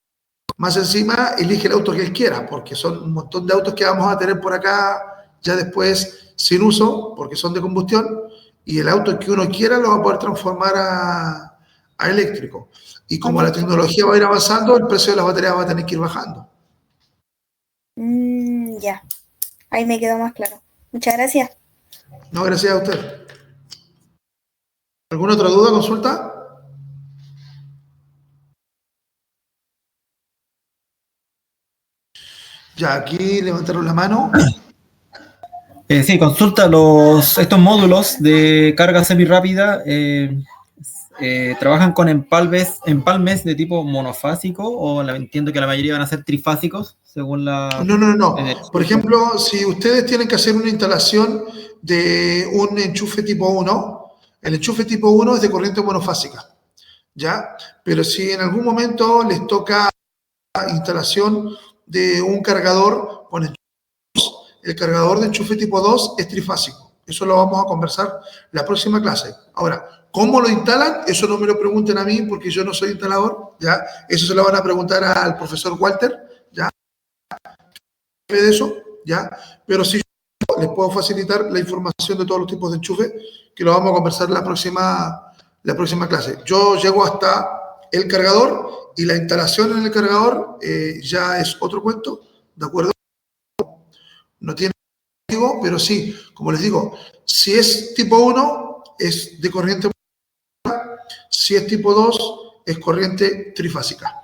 Más encima, elige el auto que él quiera, porque son un montón de autos que vamos a tener por acá ya después sin uso, porque son de combustión, y el auto que uno quiera lo va a poder transformar a eléctrico. Y como la tecnología va a ir avanzando, el precio de las baterías va a tener que ir bajando. Ya, ahí me quedó más claro. Muchas gracias. No, gracias a usted. ¿Alguna otra duda, consulta? Ya, aquí levantaron la mano. Sí, consulta estos módulos de carga semirápida. ¿Trabajan con empalmes de tipo monofásico o entiendo que la mayoría van a ser trifásicos según la... No. Por ejemplo, si ustedes tienen que hacer una instalación de un enchufe tipo 1, el enchufe tipo 1 es de corriente monofásica, ¿ya? Pero si en algún momento les toca instalación de un cargador con enchufe, el cargador de enchufe tipo 2 es trifásico. Eso lo vamos a conversar la próxima clase. Ahora, ¿cómo lo instalan? Eso no me lo pregunten a mí porque yo no soy instalador, ¿ya? Eso se lo van a preguntar al profesor Walter, ¿ya? De eso, ¿ya? Pero sí les puedo facilitar la información de todos los tipos de enchufe que lo vamos a conversar la próxima clase. Yo llego hasta el cargador y la instalación en el cargador ya es otro cuento, ¿de acuerdo? No tiene motivo, pero sí, como les digo, si es tipo 1 es de corriente, si es tipo 2 es corriente trifásica.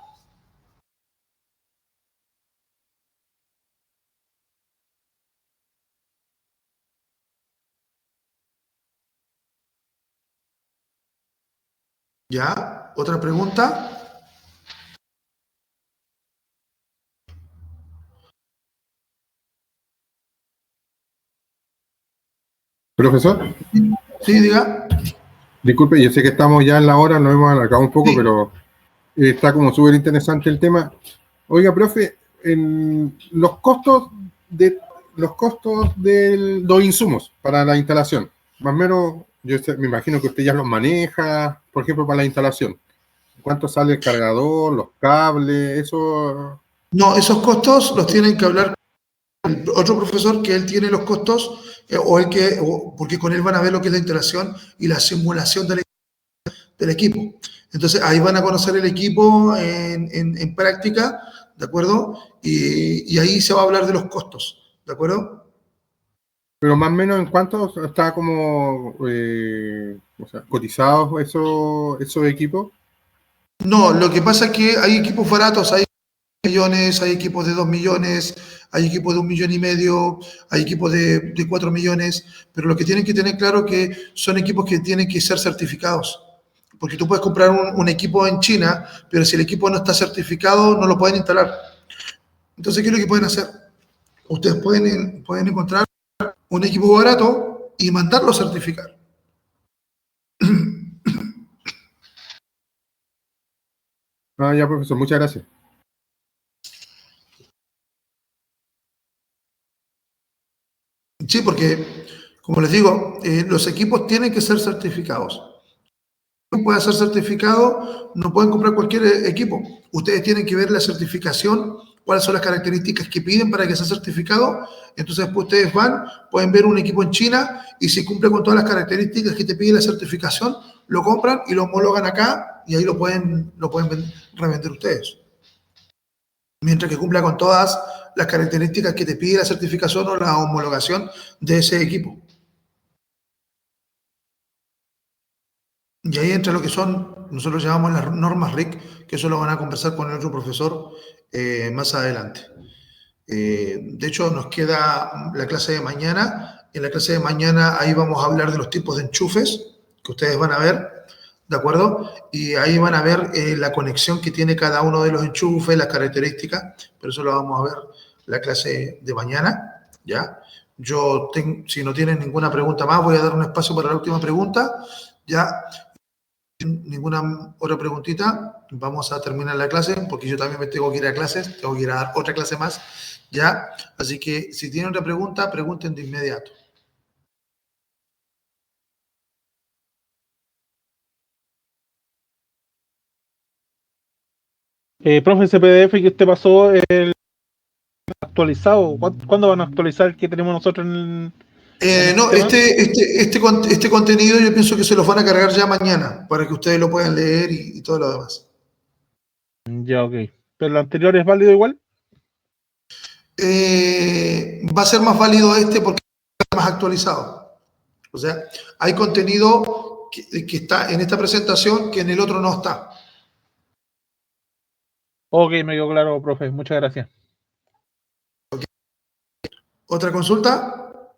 ¿Ya? ¿Otra pregunta? Profesor, Sí, diga. disculpe, yo sé que estamos ya en la hora, nos hemos alargado un poco, Sí. pero está como súper interesante el tema. Oiga, profe, en los costos de los insumos para la instalación, más o menos, me imagino que usted ya los maneja, por ejemplo, para la instalación. ¿Cuánto sale el cargador, los cables, eso? No, esos costos los tienen que hablar con el otro profesor que él tiene los costos, porque con él van a ver lo que es la instalación y la simulación del equipo. Entonces ahí van a conocer el equipo en práctica, ¿de acuerdo? Y ahí se va a hablar de los costos, ¿de acuerdo? Pero más o menos en cuánto está como cotizados esos equipos. No, lo que pasa es que hay equipos baratos, hay millones, hay equipos de 2 millones, hay equipos de 1,5 millones, hay equipos de 4 millones, pero lo que tienen que tener claro que son equipos que tienen que ser certificados. Porque tú puedes comprar un equipo en China, pero si el equipo no está certificado, no lo pueden instalar. Entonces, ¿qué es lo que pueden hacer? Ustedes pueden encontrar un equipo barato y mandarlo a certificar. Ya, profesor, muchas gracias. Sí, porque, como les digo, los equipos tienen que ser certificados. No puede ser certificado, no pueden comprar cualquier equipo. Ustedes tienen que ver la certificación, cuáles son las características que piden para que sea certificado. Entonces, después ustedes pueden ver un equipo en China y si cumple con todas las características que te pide la certificación, lo compran y lo homologan acá y ahí lo pueden revender ustedes. Mientras que cumpla con todas las características que te pide la certificación o la homologación de ese equipo. Y ahí entra lo que nosotros llamamos las normas RIC, que eso lo van a conversar con el otro profesor más adelante. De hecho, nos queda la clase de mañana. En la clase de mañana ahí vamos a hablar de los tipos de enchufes que ustedes van a ver, ¿de acuerdo? Y ahí van a ver la conexión que tiene cada uno de los enchufes, las características, pero eso lo vamos a ver la clase de mañana, ¿ya? Si no tienen ninguna pregunta más, voy a dar un espacio para la última pregunta, ¿ya? Ninguna otra preguntita, vamos a terminar la clase porque yo también me tengo que ir a clases, tengo que ir a dar otra clase más, ¿ya? Así que si tienen otra pregunta, pregunten de inmediato. Profe, ese PDF que usted pasó, el actualizado, ¿cuándo van a actualizar el que tenemos nosotros en el No, sistema? este contenido yo pienso que se los van a cargar ya mañana para que ustedes lo puedan leer y todo lo demás. Ya, ok. ¿Pero el anterior es válido igual? Va a ser más válido este porque está más actualizado. O sea, hay contenido que está en esta presentación que en el otro no está. Ok, me quedó claro, profe. Muchas gracias. ¿Otra consulta?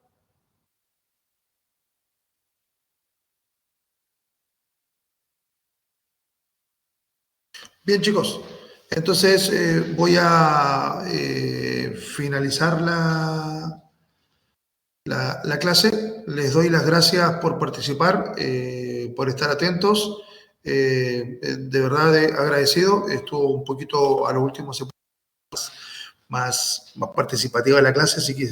Bien, chicos. Entonces voy a finalizar la clase. Les doy las gracias por participar, por estar atentos. De verdad agradecido. Estuvo un poquito a lo último más participativa la clase, así que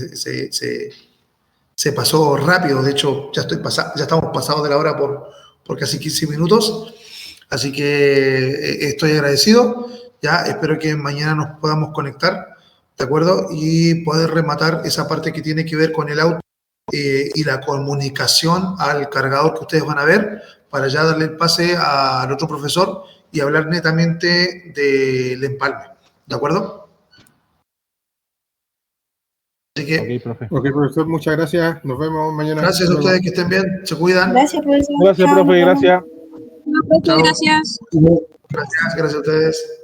se pasó rápido. De hecho, ya estamos pasados de la hora por casi 15 minutos. Así que estoy agradecido. Ya espero que mañana nos podamos conectar, ¿de acuerdo? Y poder rematar esa parte que tiene que ver con el auto y la comunicación al cargador que ustedes van a ver, para ya darle el pase al otro profesor y hablar netamente del empalme, ¿de acuerdo? Así que, Ok, profe. Ok, profesor, muchas gracias. Nos vemos mañana. gracias a ustedes, que estén bien, se cuidan. Gracias, profesor. Gracias, Chao, profe, nos vemos. gracias. No, profe, Chao. gracias. Gracias a ustedes.